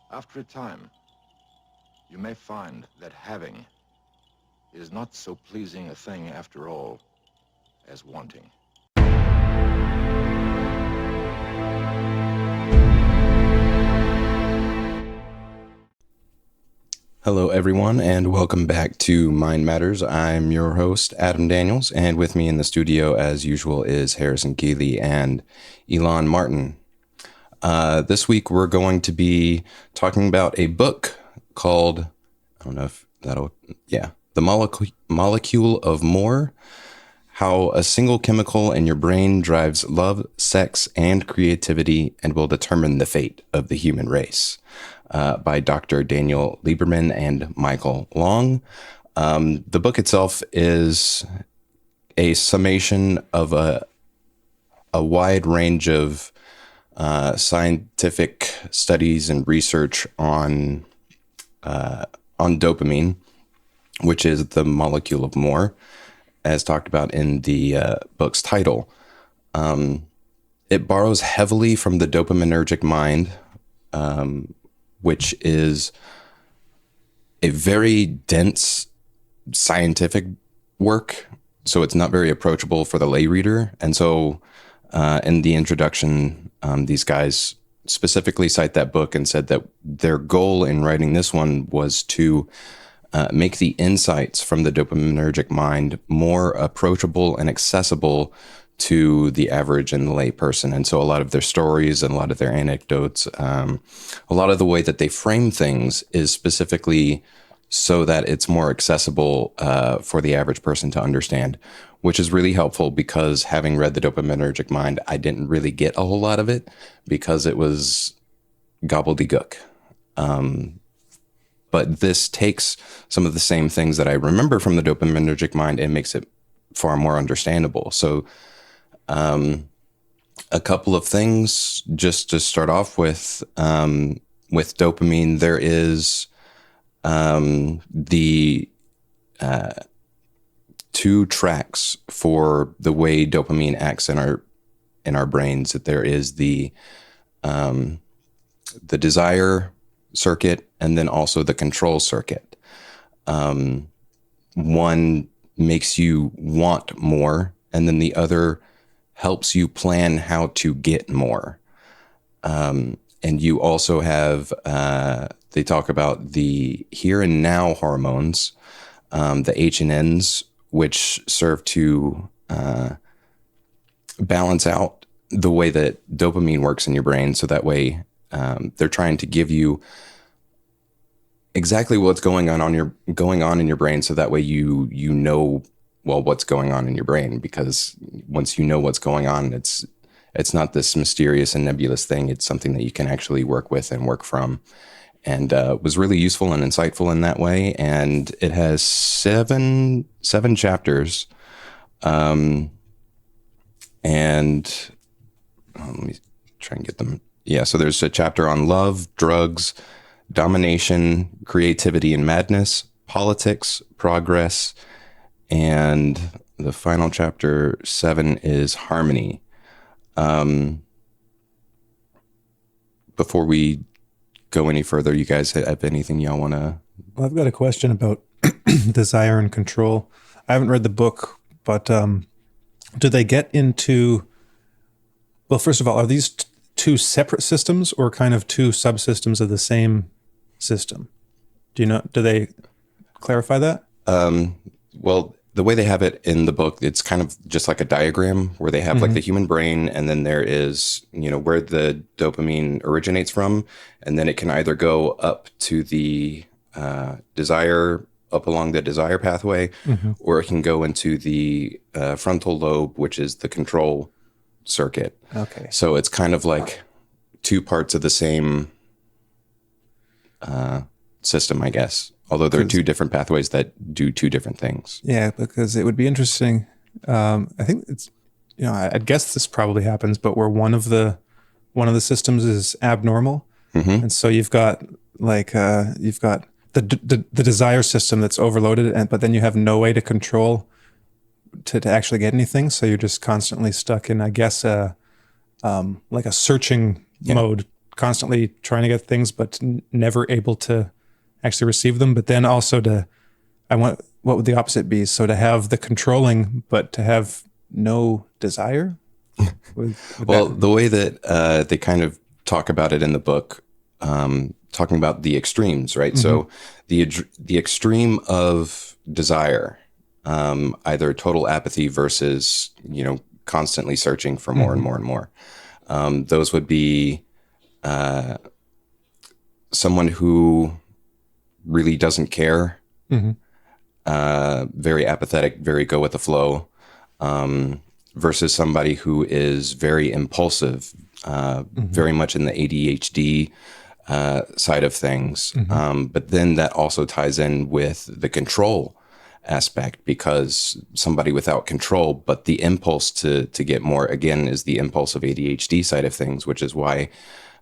After a time, you may find that having is not so pleasing a thing after all as wanting. Hello, everyone, and welcome back to MindMatters. I'm your host, Adam Daniels, and with me in the studio, as usual, is Harrison Keeley and Elon Martin. This week, we're going to be talking about a book called, I don't know if The Molecule of More, How a Single Chemical in Your Brain Drives Love, Sex, and Creativity and Will Determine the Fate of the Human Race. By Dr. Daniel Lieberman and Michael E. The book itself is a summation of a wide range of scientific studies and research on dopamine, which is the molecule of more, as talked about in the book's title. It borrows heavily from the dopaminergic mind, which is a very dense scientific work, so it's not very approachable for the lay reader. And so in the introduction, these guys specifically cite that book and said that their goal in writing this one was to make the insights from the dopaminergic mind more approachable and accessible to the average and the lay person. And so a lot of their stories and a lot of their anecdotes, a lot of the way that they frame things is specifically so that it's more accessible for the average person to understand, which is really helpful because having read the dopaminergic mind, I didn't really get a whole lot of it because it was gobbledygook. But this takes some of the same things that I remember from the dopaminergic mind and makes it far more understandable. So a couple of things just to start off with dopamine. There is the two tracks for the way dopamine acts in our brains. That there is the desire circuit and then also the control circuit. One makes you want more, and then the other helps you plan how to get more. And you also have, they talk about the here and now hormones, the H and N's, which serve to balance out the way that dopamine works in your brain. So that way they're trying to give you exactly what's going on in your brain. So that way you know, well, what's going on in your brain, because once you know what's going on, it's not this mysterious and nebulous thing. It's something that you can actually work with and work from, and was really useful and insightful in that way. And it has seven chapters. And let me try and get them. Yeah. So there's a chapter on love, drugs, domination, creativity and madness, politics, progress, and the final chapter 7 is harmony. Before we go any further, you guys have anything y'all want to? Well, I've got a question about desire and control. I haven't read the book, but do they get into, well, first of all, are these two separate systems or kind of two subsystems of the same system? Do you know, do they clarify that? Well, the way they have it in the book, it's kind of just like a diagram where they have like the human brain, and then there is, where the dopamine originates from. And then it can either go up to the desire, up along the desire pathway, or it can go into the frontal lobe, which is the control circuit. Okay. So it's kind of like two parts of the same system, I guess. Although there are two different pathways that do two different things. Yeah, because it would be interesting. I think it's, I'd guess this probably happens, but where one of the systems is abnormal, and so you've got the desire system that's overloaded, but then you have no way to control to actually get anything. So you're just constantly stuck in, I guess, like a searching mode constantly trying to get things, but never able to actually receive them. But then also what would the opposite be? So to have the controlling, but to have no desire? The way that they kind of talk about it in the book, talking about the extremes, right? Mm-hmm. So the extreme of desire, either total apathy versus, constantly searching for more and more and more. Those would be someone who really doesn't care, very apathetic, very go with the flow, versus somebody who is very impulsive, very much in the ADHD side of things. But then that also ties in with the control aspect, because somebody without control, but the impulse to get more, again, is the impulsive ADHD side of things, which is why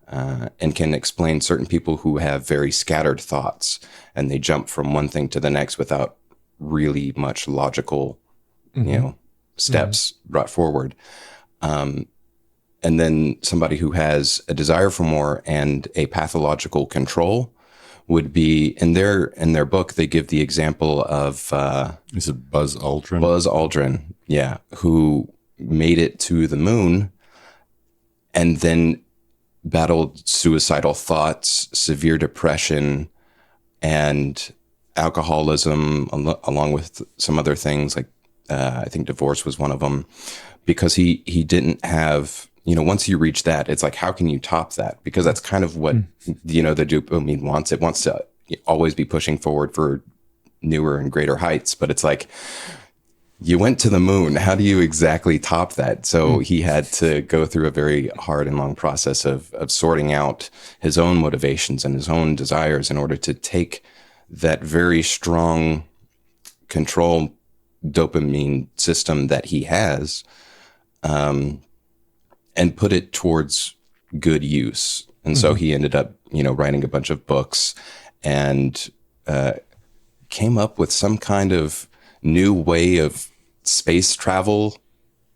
and can explain certain people who have very scattered thoughts and they jump from one thing to the next without really much logical, steps brought forward. And then somebody who has a desire for more and a pathological control would be, in their book, they give the example of is it Buzz Aldrin? Buzz Aldrin, yeah, who made it to the moon and then battled suicidal thoughts, severe depression, and alcoholism, along with some other things, like I think divorce was one of them, because he didn't have, once you reach that, it's like, how can you top that? Because that's kind of what, the dopamine wants. It wants to always be pushing forward for newer and greater heights. But it's like, you went to the moon. How do you exactly top that? So he had to go through a very hard and long process of sorting out his own motivations and his own desires in order to take that very strong control dopamine system that he has, and put it towards good use. And so he ended up, writing a bunch of books and came up with some kind of new way of space travel.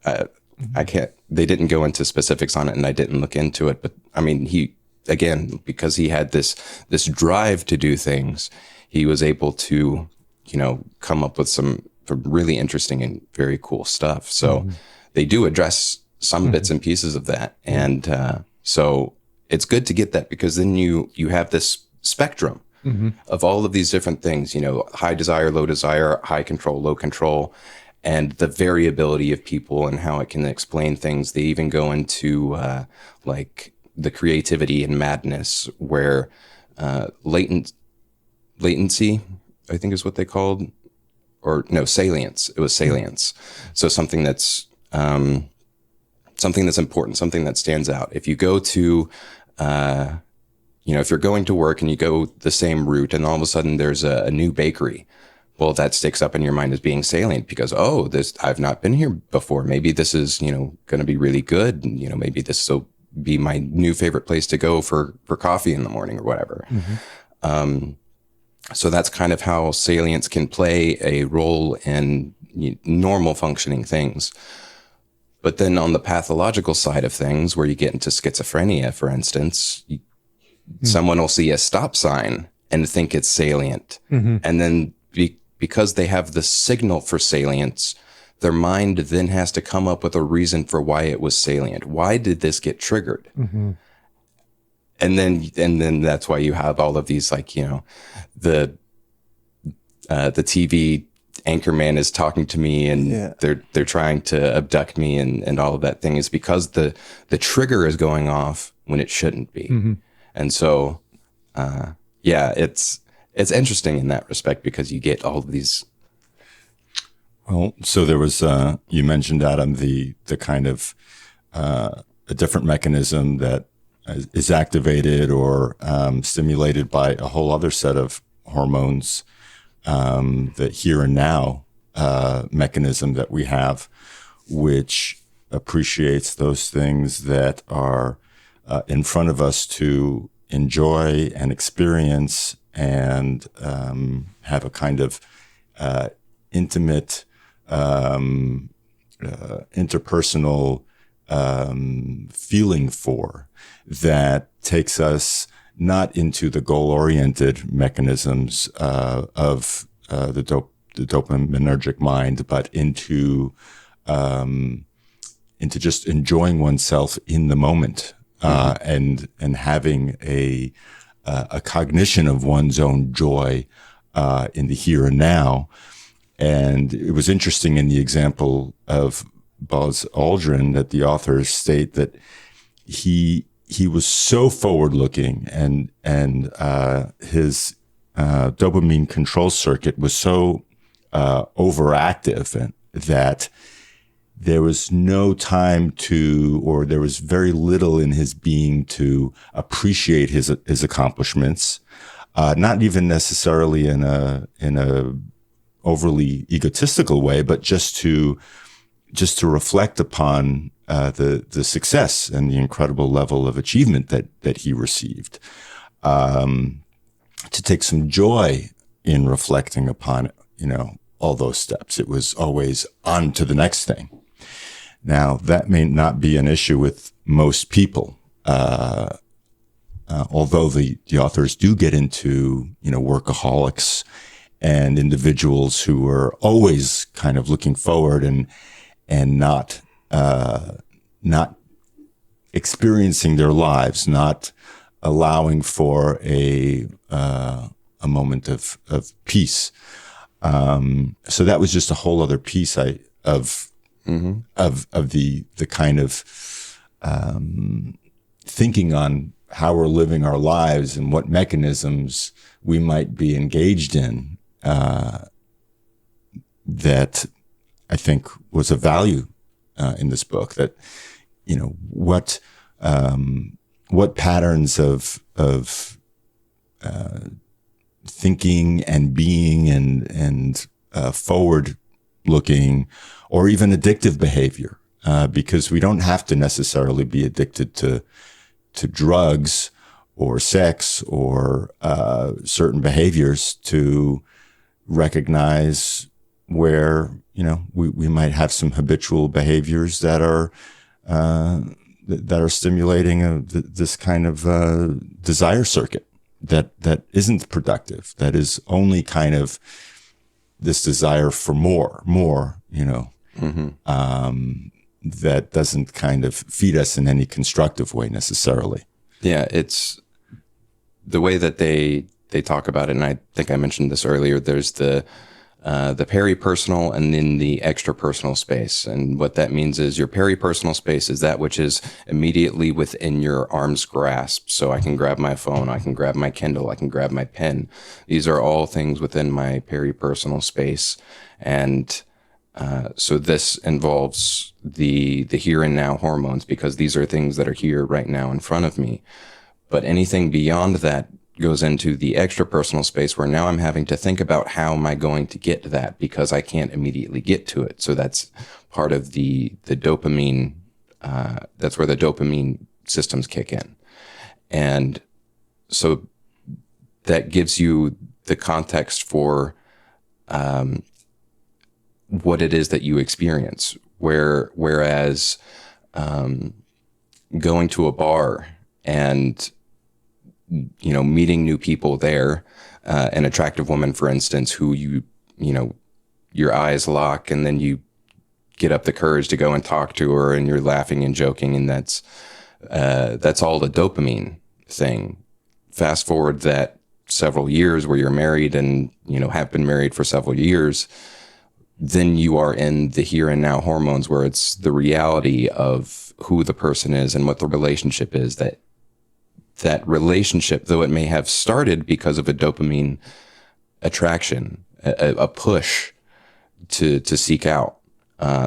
They didn't go into specifics on it and I didn't look into it, but I mean, because he had this drive to do things, he was able to, come up with some really interesting and very cool stuff. So they do address some bits and pieces of that. And so it's good to get that, because then you have this spectrum of all of these different things, high desire, low desire, high control, low control, and the variability of people and how it can explain things. They even go into like the creativity and madness, where latency, I think is what they called, or no, salience. It was salience. So something that's important, something that stands out. If you go to, if you're going to work and you go the same route and all of a sudden there's a new bakery, well, that sticks up in your mind as being salient, because, I've not been here before. Maybe this is, going to be really good. Maybe this will be my new favorite place to go for coffee in the morning or whatever. So that's kind of how salience can play a role in normal functioning things. But then on the pathological side of things, where you get into schizophrenia, for instance, someone will see a stop sign and think it's salient. And then because they have the signal for salience, their mind then has to come up with a reason for why it was salient. Why did this get triggered? And then that's why you have all of these, like, the TV anchorman is talking to me and they're trying to abduct me and all of that thing, is because the trigger is going off when it shouldn't be. And so, it's interesting in that respect, because you get all of these. Well, so there was, you mentioned, Adam, the kind of a different mechanism that is activated or stimulated by a whole other set of hormones, the here and now mechanism that we have, which appreciates those things that are in front of us to enjoy and experience and have a kind of intimate, interpersonal feeling for, that takes us not into the goal-oriented mechanisms of the dopaminergic mind, but into just enjoying oneself in the moment, and having a cognition of one's own joy in the here and now. And it was interesting in the example of Buzz Aldrin that the authors state that he was so forward-looking, and his dopamine control circuit was so overactive, and that there was no time or there was very little in his being to appreciate his accomplishments, not even necessarily in a overly egotistical way, but just to reflect upon the success and the incredible level of achievement that he received, to take some joy in reflecting upon, all those steps. It was always on to the next thing. Now, that may not be an issue with most people, although the authors do get into, workaholics and individuals who are always kind of looking forward and not experiencing their lives, not allowing for a moment of peace. So that was just a whole other piece of the kind of thinking on how we're living our lives and what mechanisms we might be engaged in, that I think was a value in this book. That what patterns of thinking and being and forward looking, or even addictive behavior, because we don't have to necessarily be addicted to drugs or sex or certain behaviors to recognize where we might have some habitual behaviors that are stimulating this kind of desire circuit that isn't productive, that is only kind of this desire for more, that doesn't kind of feed us in any constructive way necessarily. Yeah, it's the way that they talk about it, and I think I mentioned this earlier. There's the peripersonal and then the extrapersonal space. And what that means is your peripersonal space is that which is immediately within your arm's grasp. So I can grab my phone, I can grab my Kindle, I can grab my pen. These are all things within my peripersonal space. And so this involves the here and now hormones, because these are things that are here right now in front of me. But anything beyond that goes into the extrapersonal space, where now I'm having to think about how am I going to get to that, because I can't immediately get to it. So that's part of the dopamine. That's where the dopamine systems kick in. And so that gives you the context for what it is that you experience. Whereas going to a bar and meeting new people there, an attractive woman, for instance, who your eyes lock, and then you get up the courage to go and talk to her, and you're laughing and joking, and that's all the dopamine thing. Fast forward that several years where you're married and have been married for several years, then you are in the here and now hormones, where it's the reality of who the person is and what the relationship is. That relationship, though it may have started because of a dopamine attraction, a push to seek out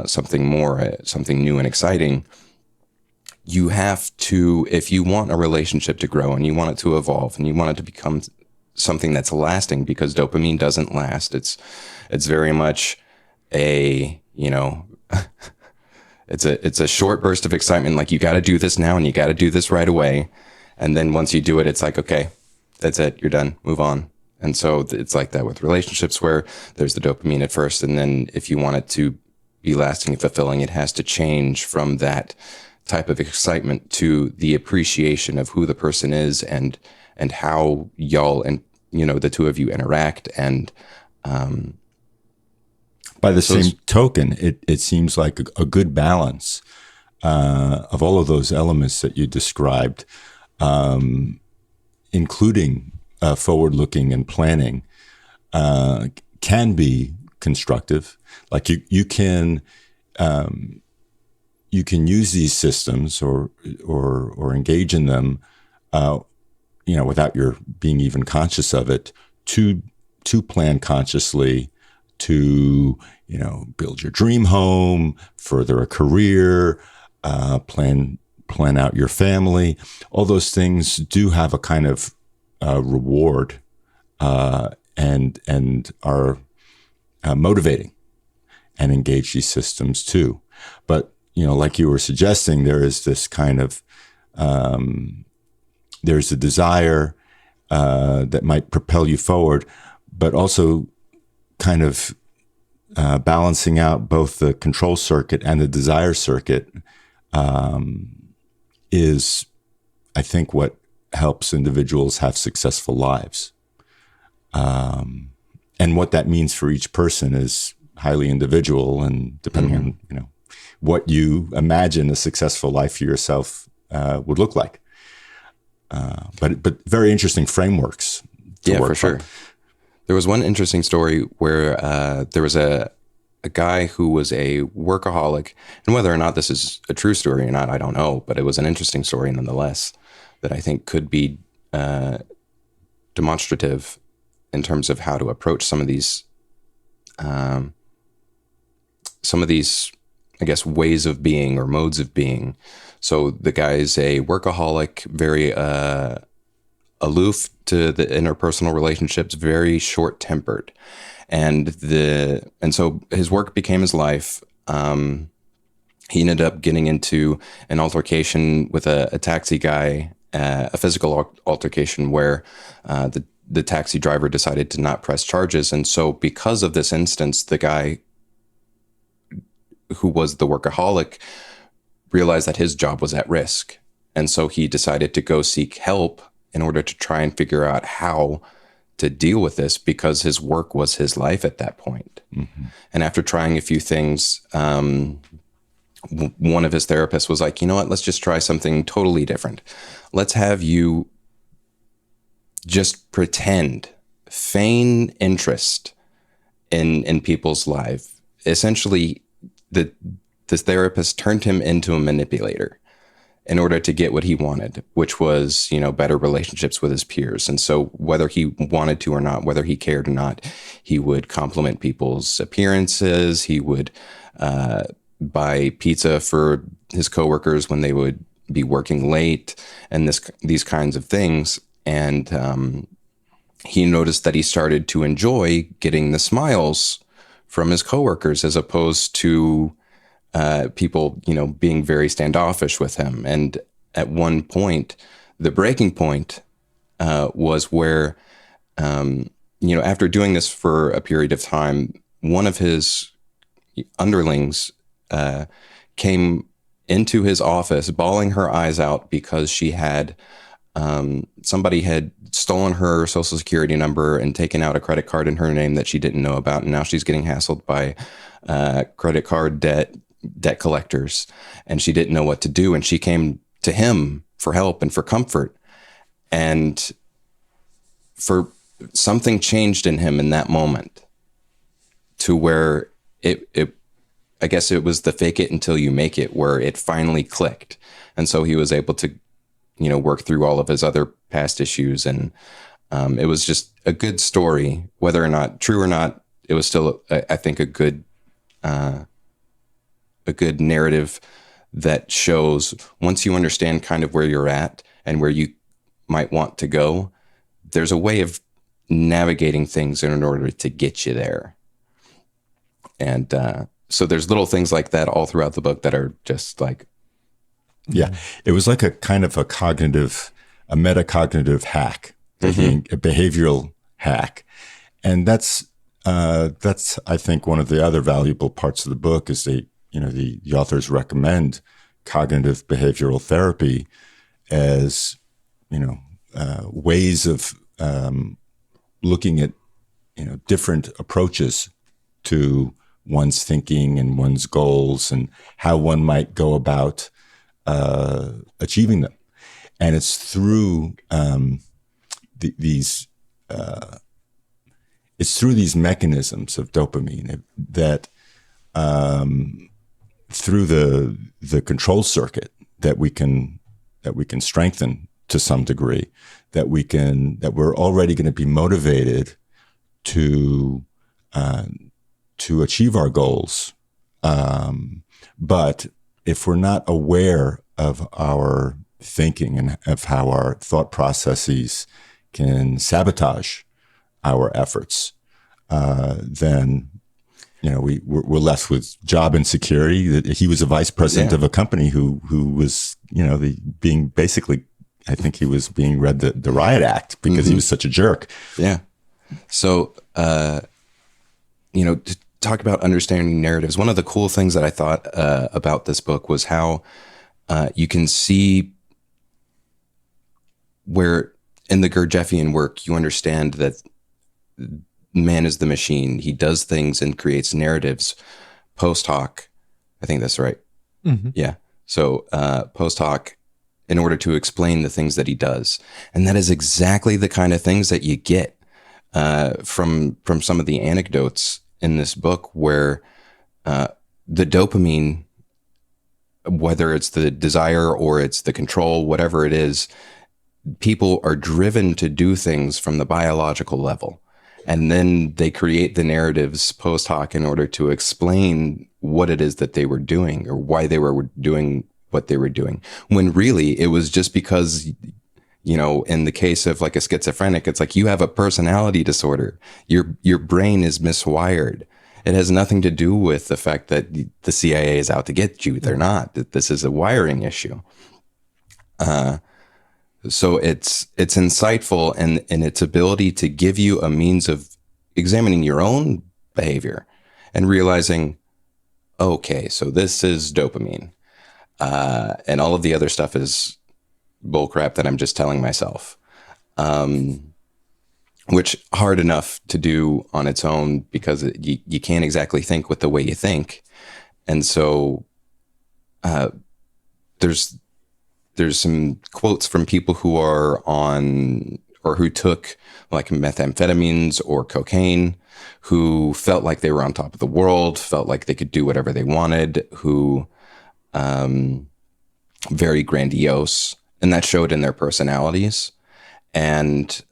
something more, something new and exciting, you have to, if you want a relationship to grow and you want it to evolve and you want it to become something that's lasting, because dopamine doesn't last. It's very much it's a short burst of excitement. Like, you got to do this now and you got to do this right away. And then once you do it, it's like, okay, that's it. You're done. Move on. And so it's like that with relationships, where there's the dopamine at first. And then if you want it to be lasting and fulfilling, it has to change from that type of excitement to the appreciation of who the person is and how y'all and the two of you interact. And by the same token, it seems like a good balance of all of those elements that you described, including forward-looking and planning, can be constructive. Like you can use these systems or engage in them, without your being even conscious of it, to plan consciously, to build your dream home, further a career, plan out your family. All those things do have a kind of reward and are motivating, and engage these systems too. But like you were suggesting, there is this kind of there's a desire that might propel you forward, but also kind of balancing out both the control circuit and the desire circuit is, I think, what helps individuals have successful lives. And what that means for each person is highly individual, and depending on what you imagine a successful life for yourself would look like. But very interesting frameworks. Yeah, for sure. There was one interesting story where there was a guy who was a workaholic, and whether or not this is a true story or not, I don't know, but it was an interesting story nonetheless that I think could be demonstrative in terms of how to approach some of these, I guess, ways of being or modes of being. So the guy's a workaholic, very aloof to the interpersonal relationships, very short-tempered. And so his work became his life. He ended up getting into an altercation with a taxi guy, a physical altercation where the taxi driver decided to not press charges. And so because of this instance, the guy who was the workaholic realized that his job was at risk. And so he decided to go seek help in order to try and figure out how to deal with this, because his work was his life at that point. Mm-hmm. And after trying a few things, one of his therapists was like, you know what, let's just try something totally different. Let's have you just feign interest in people's life. Essentially, this therapist turned him into a manipulator in order to get what he wanted, which was, better relationships with his peers. And so whether he wanted to or not, whether he cared or not, he would compliment people's appearances. He would buy pizza for his coworkers when they would be working late, and these kinds of things. And he noticed that he started to enjoy getting the smiles from his coworkers as opposed to people, being very standoffish with him. And at one point, the breaking point was where, after doing this for a period of time, one of his underlings came into his office bawling her eyes out because she had somebody had stolen her social security number and taken out a credit card in her name that she didn't know about. And now she's getting hassled by credit card debt collectors, and she didn't know what to do. And she came to him for help and for comfort. And for something changed in him in that moment to where I guess it was the fake it until you make it, where it finally clicked. And so he was able to, work through all of his other past issues. And it was just a good story, whether or not true or not. It was still, I think, a good narrative that shows once you understand kind of where you're at and where you might want to go, there's a way of navigating things in order to get you there. And so there's little things like that all throughout the book that are just like, yeah, it was like a kind of a metacognitive hack, a behavioral hack. And that's I think one of the other valuable parts of the book is the authors recommend cognitive behavioral therapy as, ways of looking at, different approaches to one's thinking and one's goals and how one might go about achieving them. And it's through these mechanisms of dopamine that through the control circuit that we can strengthen to some degree, that we're already going to be motivated to achieve our goals. But if we're not aware of our thinking and of how our thought processes can sabotage our efforts, then we're left with job insecurity. He was a vice president of a company who was being basically, I think he was being read the riot act because he was such a jerk. Yeah. So to talk about understanding narratives, one of the cool things that I thought about this book was how you can see where in the Gurdjieffian work you understand that man is the machine. He does things and creates narratives post-hoc. I think that's right. Mm-hmm. Yeah. So post-hoc in order to explain the things that he does. And that is exactly the kind of things that you get from some of the anecdotes in this book where the dopamine, whether it's the desire or it's the control, whatever it is, people are driven to do things from the biological level. And then they create the narratives post hoc in order to explain what it is that they were doing or why they were doing what they were doing. When really it was just because, in the case of like a schizophrenic, it's like you have a personality disorder. Your brain is miswired. It has nothing to do with the fact that the CIA is out to get you. They're not. This is a wiring issue. So it's insightful in its ability to give you a means of examining your own behavior and realizing, okay, so this is dopamine. And all of the other stuff is bullcrap that I'm just telling myself. Which hard enough to do on its own because you can't exactly think with the way you think. And so there's some quotes from people who are on or who took like methamphetamines or cocaine, who felt like they were on top of the world, felt like they could do whatever they wanted, who very grandiose, and that showed in their personalities. And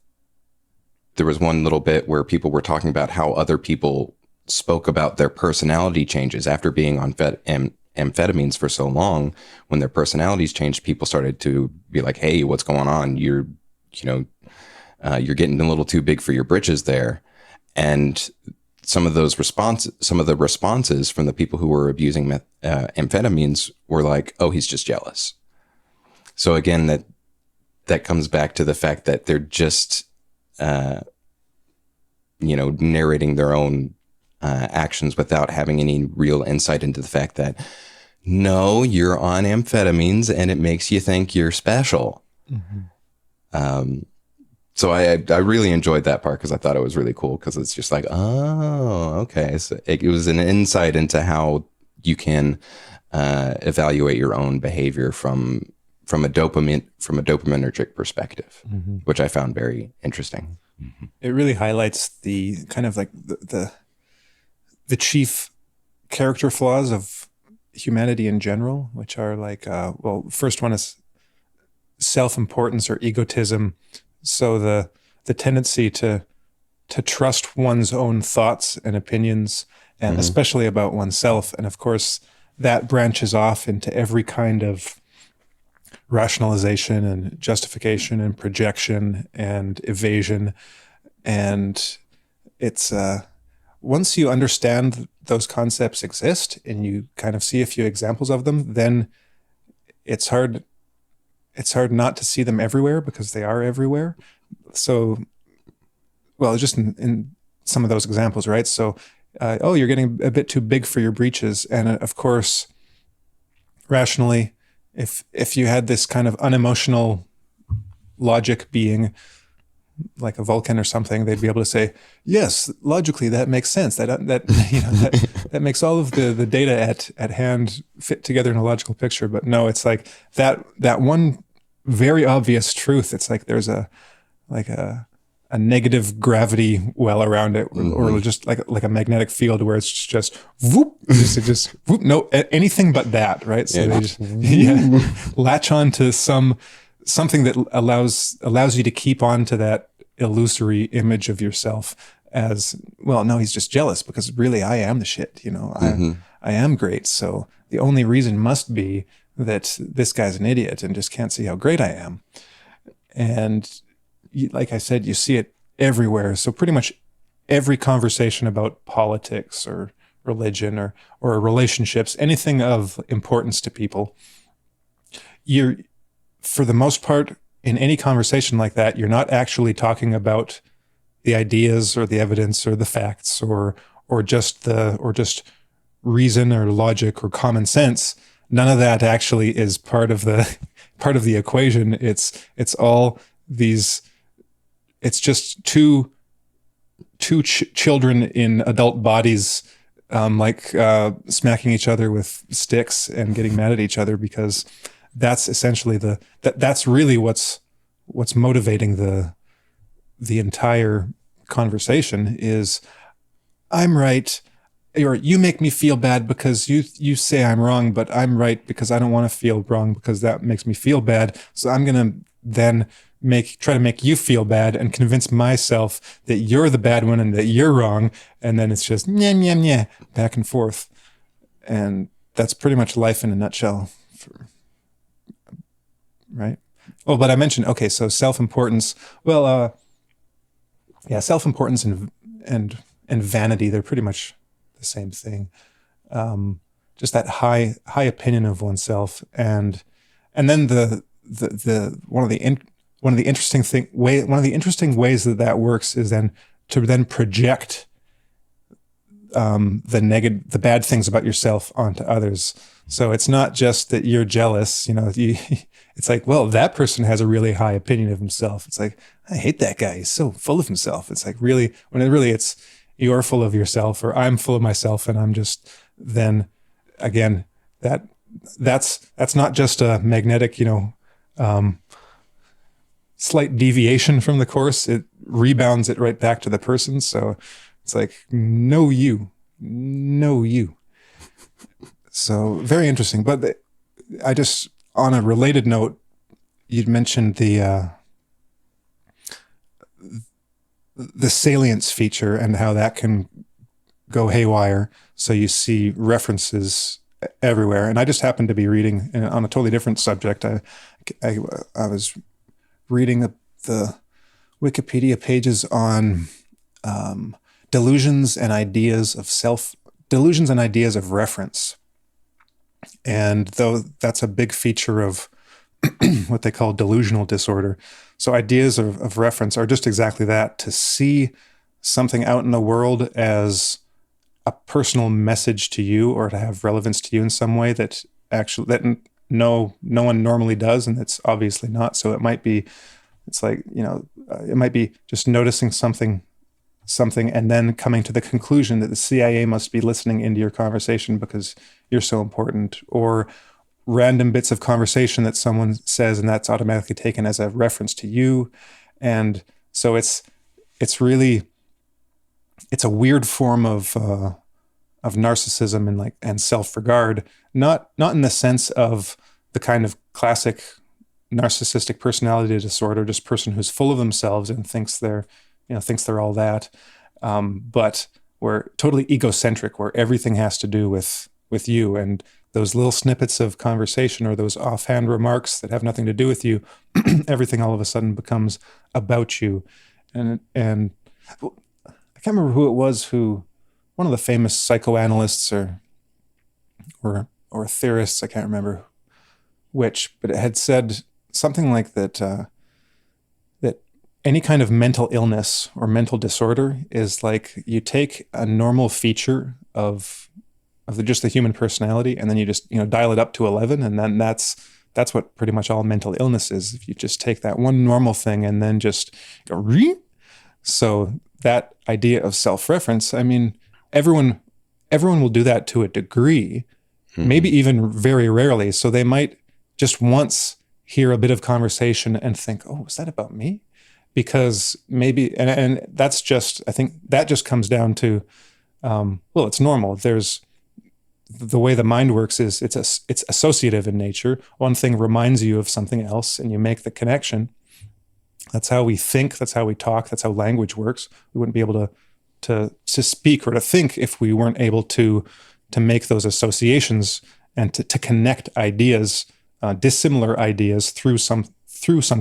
there was one little bit where people were talking about how other people spoke about their personality changes after being on amphetamines for so long. When their personalities changed, people started to be like, hey, what's going on? You're getting a little too big for your britches there. And some of the responses from the people who were abusing amphetamines were like, oh, he's just jealous. So again, that comes back to the fact that they're just, narrating their own actions without having any real insight into the fact that, no, you're on amphetamines and it makes you think you're special. Mm-hmm. So I really enjoyed that part because I thought it was really cool because it's just like, oh, okay. So it was an insight into how you can evaluate your own behavior from a dopaminergic perspective, mm-hmm. which I found very interesting. Mm-hmm. It really highlights the kind of like the chief character flaws of humanity in general, which are like, first one is self-importance or egotism. So the tendency to trust one's own thoughts and opinions, and mm-hmm. especially about oneself. And of course, that branches off into every kind of rationalization and justification and projection and evasion. And it's once you understand those concepts exist and you kind of see a few examples of them, then it's hard not to see them everywhere because they are everywhere. So, well, just in some of those examples, right? So, you're getting a bit too big for your breeches. And of course, rationally, if you had this kind of unemotional logic being like a Vulcan or something, they'd be able to say, yes, logically that makes sense. That makes all of the data at hand fit together in a logical picture. But no, it's like that one very obvious truth. It's like there's a negative gravity well around it, or just like a magnetic field where it's just whoop, just whoop, no, anything but that, right? So they just latch on to something that allows you to keep on to that illusory image of yourself as, well, no, he's just jealous because really I am the shit, I am great. So the only reason must be that this guy's an idiot and just can't see how great I am. And like I said, you see it everywhere. So pretty much every conversation about politics or religion or relationships, anything of importance to people, you're, for the most part, in any conversation like that, you're not actually talking about the ideas or the evidence or the facts or just reason or logic or common sense. None of that actually is part of the equation. It's all these. It's just two children in adult bodies, smacking each other with sticks and getting mad at each other, because that's essentially that's really what's motivating the entire conversation is, I'm right, or you make me feel bad because you say I'm wrong, but I'm right because I don't want to feel wrong because that makes me feel bad. So I'm gonna then try to make you feel bad and convince myself that you're the bad one and that you're wrong, and then it's just nyah, back and forth, and that's pretty much life in a nutshell. Right. Oh, but I mentioned, okay, so self-importance. Well, self-importance and vanity, they're pretty much the same thing. Just that high opinion of oneself, and then one of the interesting ways that works is then to project the bad things about yourself onto others. So it's not just that you're jealous, it's like, well, that person has a really high opinion of himself. It's like, I hate that guy. He's so full of himself. It's like, really, when it's you're full of yourself, or I'm full of myself, and I'm just, then again, that's not just a magnetic, slight deviation from the course. It rebounds it right back to the person. So it's like, no you. So very interesting. But on a related note, you'd mentioned the salience feature and how that can go haywire. So you see references everywhere. And I just happened to be reading on a totally different subject. I was reading the Wikipedia pages on delusions and ideas of reference. And though that's a big feature of what they call delusional disorder. So ideas of reference are just exactly that, to see something out in the world as a personal message to you, or to have relevance to you in some way that no one normally does, and it's obviously not. So it might be, it might be just noticing something and then coming to the conclusion that the CIA must be listening into your conversation because you're so important, or random bits of conversation that someone says and that's automatically taken as a reference to you. And so it's a weird form of narcissism and self-regard, not in the sense of the kind of classic narcissistic personality disorder, just person who's full of themselves and thinks they're all that, but we're totally egocentric, where everything has to do with you, and those little snippets of conversation or those offhand remarks that have nothing to do with you, everything all of a sudden becomes about you. And I can't remember who it was, one of the famous psychoanalysts or theorists, I can't remember which, but it had said something like that, that any kind of mental illness or mental disorder is like you take a normal feature of just the human personality, and then you just dial it up to 11, and then that's that's what pretty much all mental illness is. If you just take that one normal thing and then just go, Ree! So that idea of self-reference, I mean, everyone will do that to a degree, maybe even very rarely. So they might just once hear a bit of conversation and think, oh, is that about me? Because maybe, and that's just, I think that just comes down to, well, it's normal. There's the way the mind works is it's associative in nature. One thing reminds you of something else and you make the connection. That's how we think. That's how we talk. That's how language works. We wouldn't be able to speak or to think if we weren't able to make those associations and to connect ideas, dissimilar ideas through some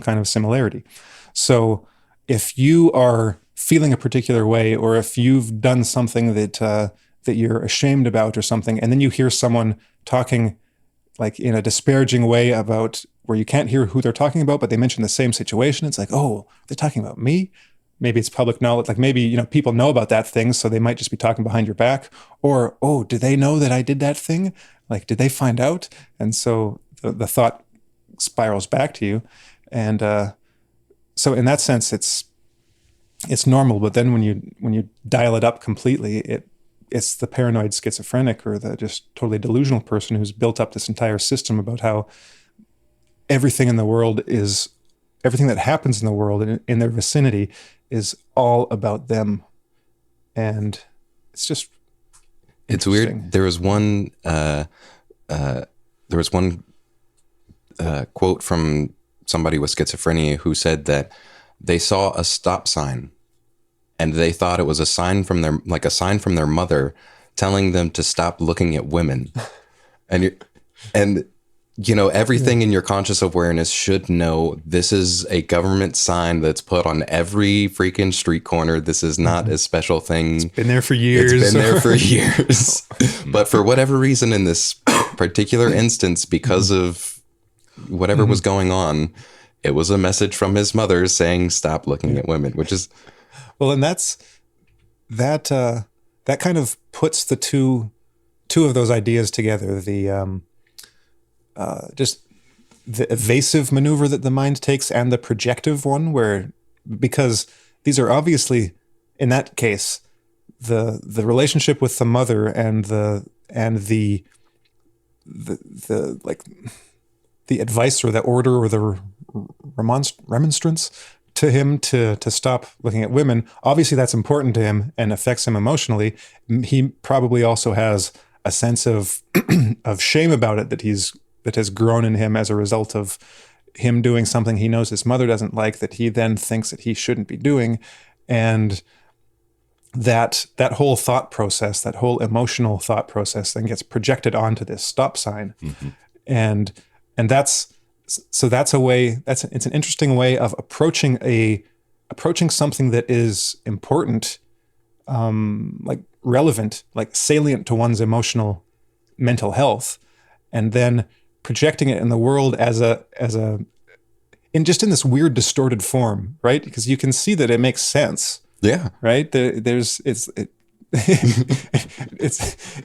kind of similarity. So if you are feeling a particular way, or if you've done something that you're ashamed about or something, and then you hear someone talking like in a disparaging way about where you can't hear who they're talking about, but they mention the same situation, it's like, oh, they're talking about me? Maybe it's public knowledge. Like maybe, people know about that thing, so they might just be talking behind your back. Or, oh, do they know that I did that thing? Like, did they find out? And so the thought spirals back to you. And so in that sense, it's normal. But then when you dial it up completely, it's the paranoid schizophrenic or the just totally delusional person who's built up this entire system about how everything in the world is, everything that happens in the world in their vicinity is all about them. And it's weird. There was one quote from somebody with schizophrenia who said that they saw a stop sign and they thought it was a sign from their mother telling them to stop looking at women. And everything in your conscious awareness should know this is a government sign that's put on every freaking street corner. This is not a special thing. It's been there for years. It's been there for years. But for whatever reason in this particular instance, because of whatever was going on, it was a message from his mother saying, stop looking at women, which is... Well, and that kind of puts the two of those ideas together. The just the evasive maneuver that the mind takes and the projective one, because these are obviously, in that case, the relationship with the mother and the advice or the order or the remonstrance to him to stop looking at women. Obviously that's important to him and affects him emotionally. He probably also has a sense of shame about it that has grown in him as a result of him doing something he knows his mother doesn't like, that he then thinks that he shouldn't be doing. And that whole thought process, that whole emotional thought process then gets projected onto this stop sign. Mm-hmm. And that's a way, it's an interesting way of approaching something that is important, like relevant, like salient to one's emotional mental health, and then projecting it in the world in this weird distorted form, right? Because you can see that it makes sense. Yeah. Right. It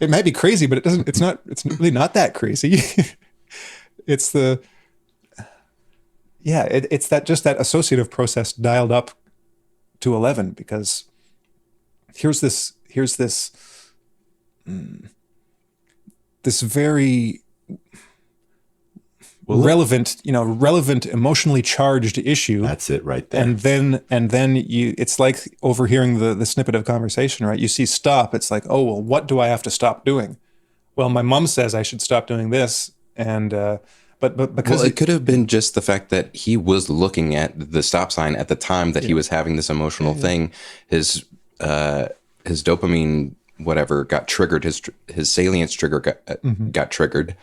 might be crazy, but it's really not that crazy. It's that associative process dialed up to 11, because here's this very relevant, emotionally charged issue. That's it right there. And then it's like overhearing the snippet of conversation, right? You see stop. It's like, oh, well, what do I have to stop doing? Well, my mom says I should stop doing this. And, but because it could have been just the fact that he was looking at the stop sign at the time that he was having this emotional thing. His dopamine, whatever, got triggered. His salience trigger got triggered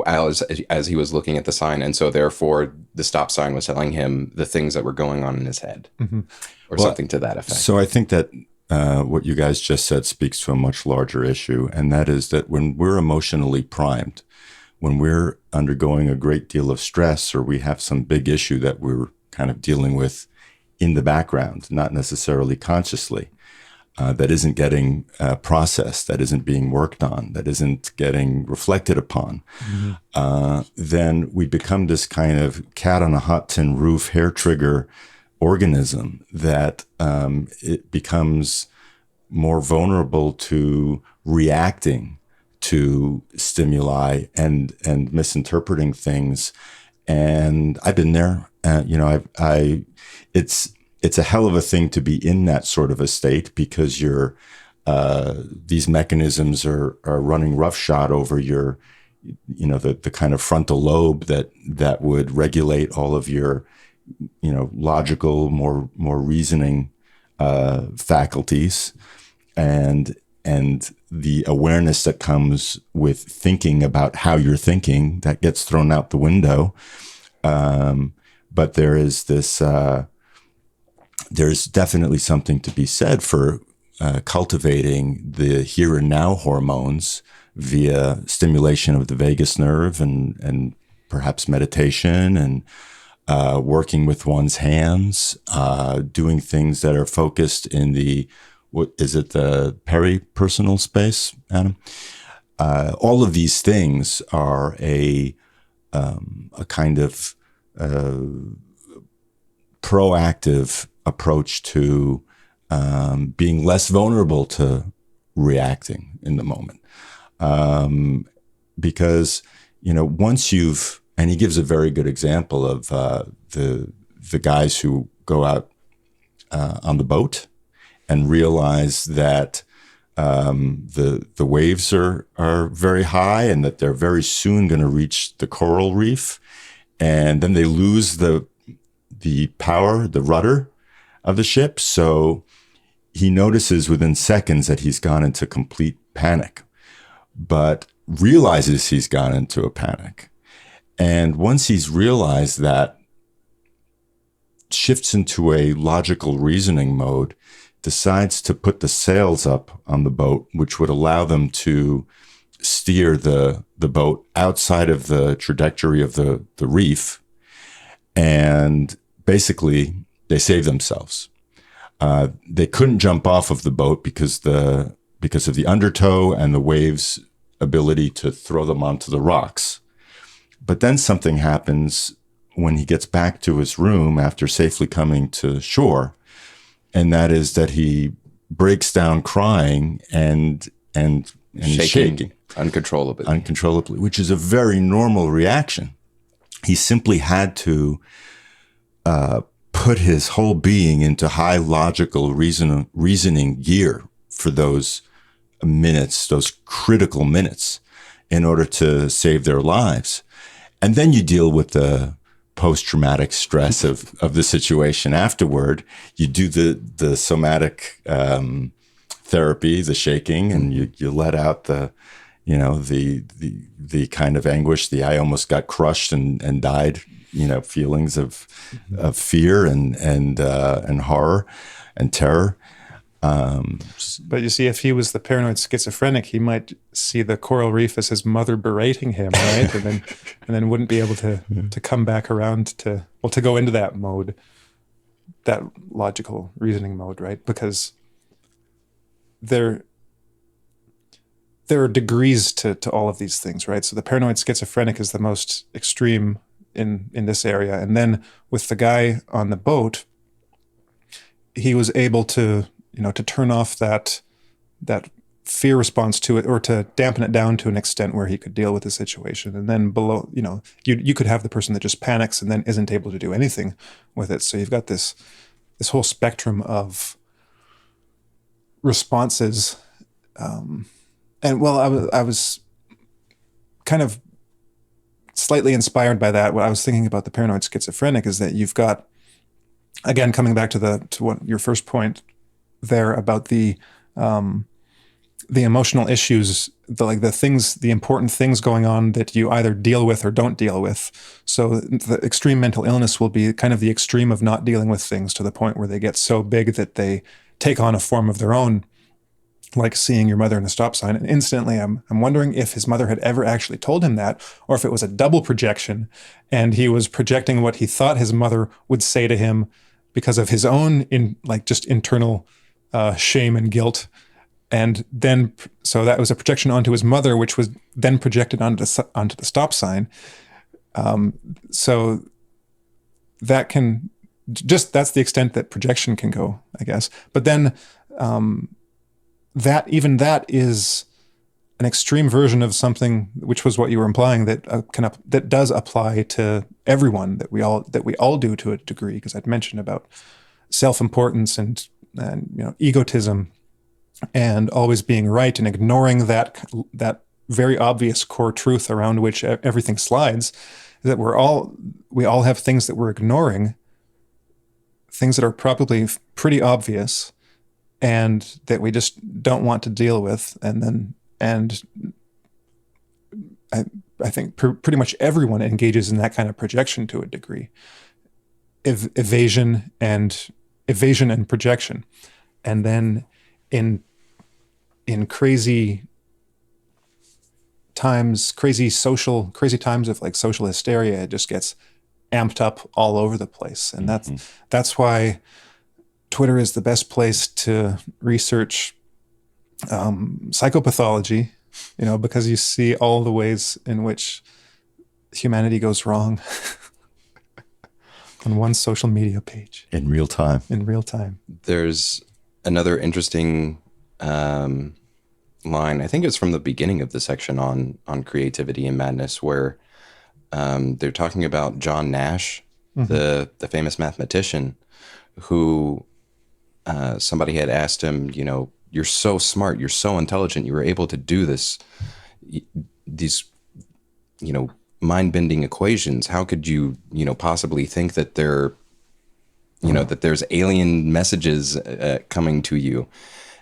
as he was looking at the sign, and so therefore the stop sign was telling him the things that were going on in his head, or something to that effect. So I think that what you guys just said speaks to a much larger issue, and that is that when we're emotionally primed, when we're undergoing a great deal of stress, or we have some big issue that we're kind of dealing with in the background, not necessarily consciously, that isn't getting processed, that isn't being worked on, that isn't getting reflected upon, then we become this kind of cat on a hot tin roof, hair trigger organism that it becomes more vulnerable to reacting to stimuli and misinterpreting things. And I've been there. It's a hell of a thing to be in that sort of a state, because these mechanisms are running roughshod over your, the kind of frontal lobe that would regulate all of your, logical, more reasoning faculties, and the awareness that comes with thinking about how you're thinking, that gets thrown out the window. But there is this. There's definitely something to be said for cultivating the here and now hormones via stimulation of the vagus nerve and perhaps meditation and working with one's hands, doing things that are focused in the Parry personal space, Adam? All of these things are a kind of proactive approach to being less vulnerable to reacting in the moment. Because, once and he gives a very good example of the guys who go out on the boat and realize that the waves are very high and that they're very soon going to reach the coral reef, and then they lose the power, the rudder of the ship. So he notices within seconds that he's gone into complete panic, but realizes he's gone into a panic. And once he's realized that, shifts into a logical reasoning mode, decides to put the sails up on the boat, which would allow them to steer the boat outside of the trajectory of the reef. And basically, they save themselves. They couldn't jump off of the boat because of the undertow and the waves' ability to throw them onto the rocks. But then something happens when he gets back to his room after safely coming to shore, and that is that he breaks down crying and shaking uncontrollably, which is a very normal reaction. He simply had to put his whole being into high logical reasoning gear for those minutes, those critical minutes, in order to save their lives. And then you deal with the post-traumatic stress of the situation afterward. You do the somatic therapy, the shaking, and you let out the kind of anguish, the I almost got crushed and died, feelings of fear and horror and terror. But you see, if he was the paranoid schizophrenic, he might see the coral reef as his mother berating him, right? and then wouldn't be able to come back around to go into that mode, that logical reasoning mode, right? Because there are degrees to all of these things, right? So the paranoid schizophrenic is the most extreme in this area. And then with the guy on the boat, he was able to turn off that fear response to it, or to dampen it down to an extent where he could deal with the situation. And then below, you could have the person that just panics and then isn't able to do anything with it. So you've got this whole spectrum of responses. I was kind of slightly inspired by that. What I was thinking about the paranoid schizophrenic is that you've got, again, coming back to what your first point there about the emotional issues, the important things going on that you either deal with or don't deal with. So the extreme mental illness will be kind of the extreme of not dealing with things to the point where they get so big that they take on a form of their own, like seeing your mother in a stop sign. And instantly I'm wondering if his mother had ever actually told him that, or if it was a double projection and he was projecting what he thought his mother would say to him because of his own just internal shame and guilt. And then, so that was a projection onto his mother, which was then projected onto the stop sign. So that can that's the extent that projection can go, I guess. But then that is an extreme version of something, which was what you were implying, that that does apply to everyone, that we all do to a degree. Because I'd mentioned about self-importance and egotism, and always being right and ignoring that very obvious core truth around which everything slides, that we all have things that we're ignoring, things that are probably pretty obvious and that we just don't want to deal with. And I think pretty much everyone engages in that kind of projection to a degree. Evasion and projection. And then in crazy times of like social hysteria, it just gets amped up all over the place. And that's why Twitter is the best place to research psychopathology, because you see all the ways in which humanity goes wrong on one social media page. In real time. There's another interesting line, I think it's from the beginning of the section on creativity and madness, where they're talking about John Nash, the famous mathematician, who somebody had asked him, you're so smart, you're so intelligent, you were able to do these mind-bending equations. How could you, possibly think that that there's alien messages coming to you?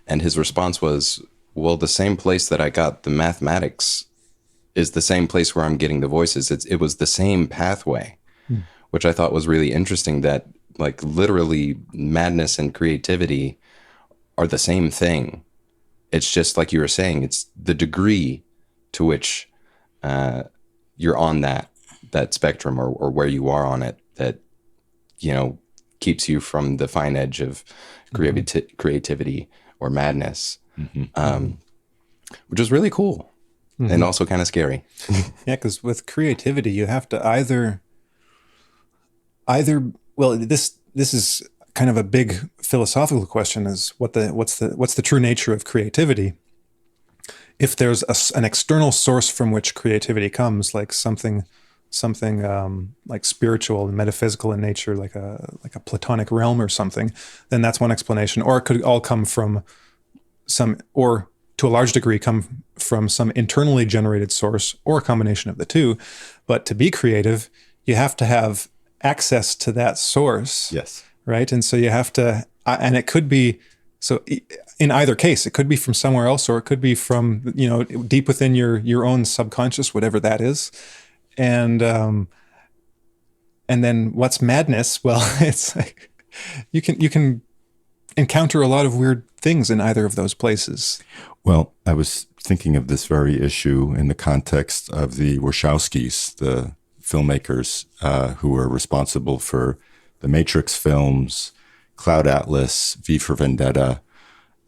And his response was, well, the same place that I got the mathematics is the same place where I'm getting the voices. It was the same pathway, which I thought was really interesting, that like literally madness and creativity are the same thing. It's just like you were saying, it's the degree to which you're on that spectrum or where you are on it that, keeps you from the fine edge of creativity or madness, which is really cool and also kind of scary. Yeah, because with creativity, you have to either well, this is kind of a big philosophical question: is what's the true nature of creativity? If there's an external source from which creativity comes, like something like spiritual and metaphysical in nature, like a Platonic realm or something, then that's one explanation. Or it could all come from or to a large degree come from some internally generated source, or a combination of the two. But to be creative, you have to have access to that source. Yes. Right. And so you have to, and it could be, so in either case, it could be from somewhere else, or it could be from, deep within your own subconscious, whatever that is. And then what's madness? Well, it's like, you can encounter a lot of weird things in either of those places. Well, I was thinking of this very issue in the context of the Wachowskis, the filmmakers who were responsible for the Matrix films, Cloud Atlas, V for Vendetta,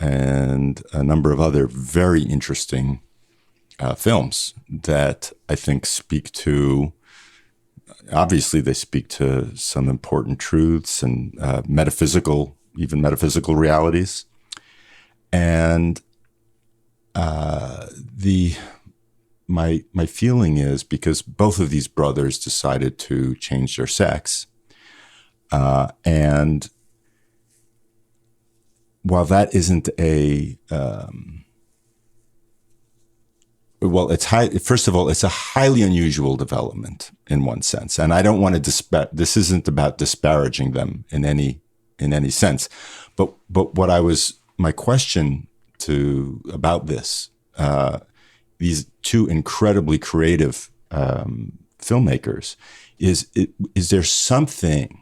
and a number of other very interesting films that I think obviously they speak to some important truths and metaphysical realities. And my feeling is, because both of these brothers decided to change their sex, and while that isn't first of all, it's a highly unusual development in one sense. And I don't want to this isn't about disparaging them in any sense. But my question about this, these two incredibly creative filmmakers, is there something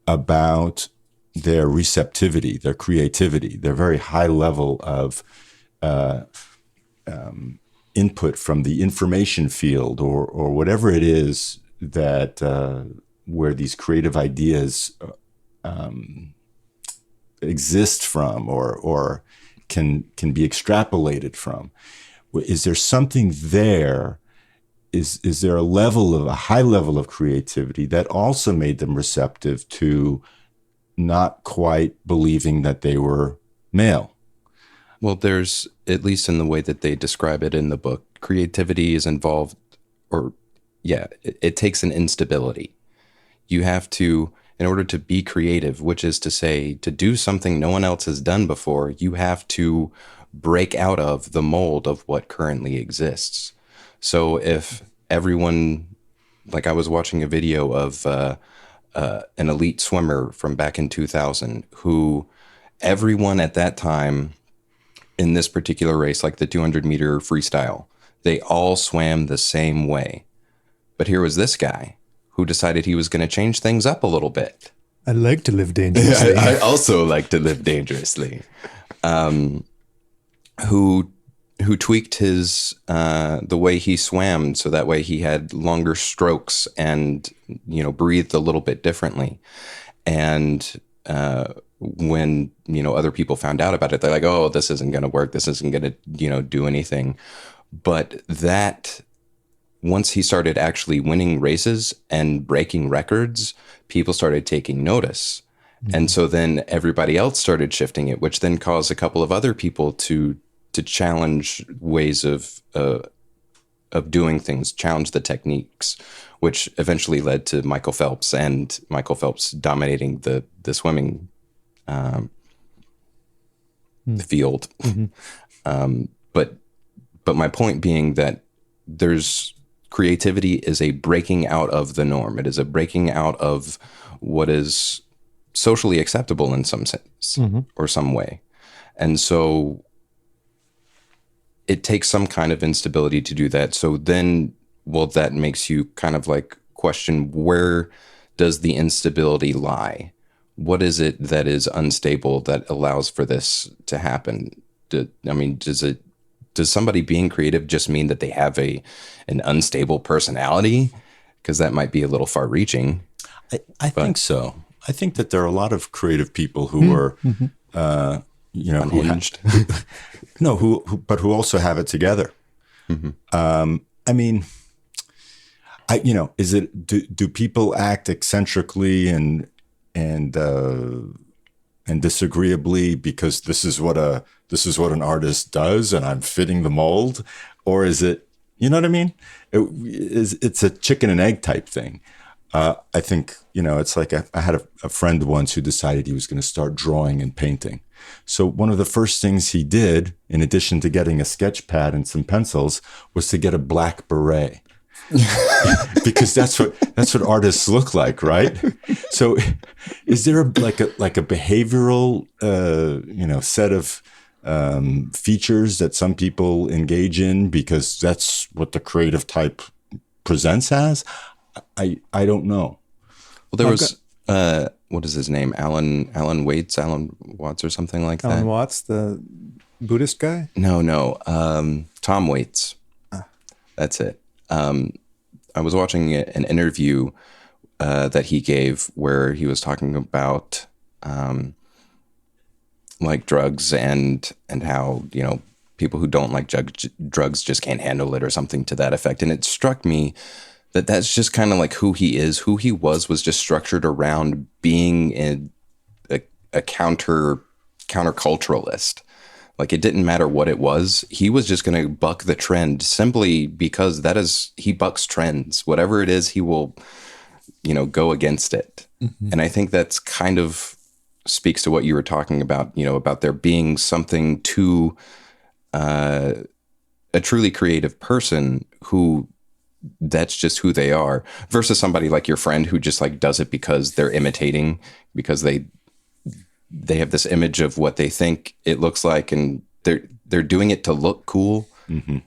about their receptivity, their creativity, their very high level of input from the information field, or whatever it is that where these creative ideas exist from or can be extrapolated from. Is there something there? Is there a high level of creativity that also made them receptive to not quite believing that they were male? Well, there's, at least in the way that they describe it in the book, creativity is involved, it takes an instability. You have to, in order to be creative, which is to say, to do something no one else has done before, you have to break out of the mold of what currently exists. So if everyone, like I was watching a video of an elite swimmer from back in 2000, who everyone at that time in this particular race, like the 200-meter freestyle, they all swam the same way. But here was this guy who decided he was going to change things up a little bit. I like to live dangerously. I also like to live dangerously. Who tweaked his the way he swam so that way he had longer strokes and breathed a little bit differently. And when other people found out about it, they're like, "Oh, this isn't going to work. This isn't going to do anything." But that, once he started actually winning races and breaking records, people started taking notice. Mm-hmm. And so then everybody else started shifting it, which then caused a couple of other people to challenge ways of doing things, challenge the techniques, which eventually led to Michael Phelps, and Michael Phelps dominating the swimming field. Mm-hmm. But my point being that there's creativity is a breaking out of the norm. It is a breaking out of what is socially acceptable in some sense, mm-hmm. or some way. And so it takes some kind of instability to do that. So then, that makes you kind of like question, where does the instability lie? What is it that is unstable that allows for this to happen? Does somebody being creative just mean that they have an unstable personality? Because that might be a little far reaching. I think so. I think that there are a lot of creative people who are, unhinged. who also have it together. Mm-hmm. Is it, do people act eccentrically and disagreeably because this is what an artist does and I'm fitting the mold? Or is it, you know what I mean? It's a chicken and egg type thing. I think, it's like I had a friend once who decided he was going to start drawing and painting. So one of the first things he did, in addition to getting a sketch pad and some pencils, was to get a black beret. Because that's what artists look like, right? So is there like a behavioral set of features that some people engage in because that's what the creative type presents as? I don't know. Well, there was what is his name? Alan Watts or something like that. Alan Watts, the Buddhist guy? No. Tom Waits. That's it. I was watching an interview that he gave where he was talking about like drugs and how people who don't like drugs just can't handle it or something to that effect. And it struck me that that's just kind of like who he is. Who he was just structured around being a counterculturalist. Like, it didn't matter what it was. He was just going to buck the trend simply because he bucks trends. Whatever it is, he will, go against it. Mm-hmm. And I think that's kind of speaks to what you were talking about, about there being something to a truly creative person who that's just who they are, versus somebody like your friend who just like does it because they're imitating, because they have this image of what they think it looks like, and they're doing it to look cool, mm-hmm.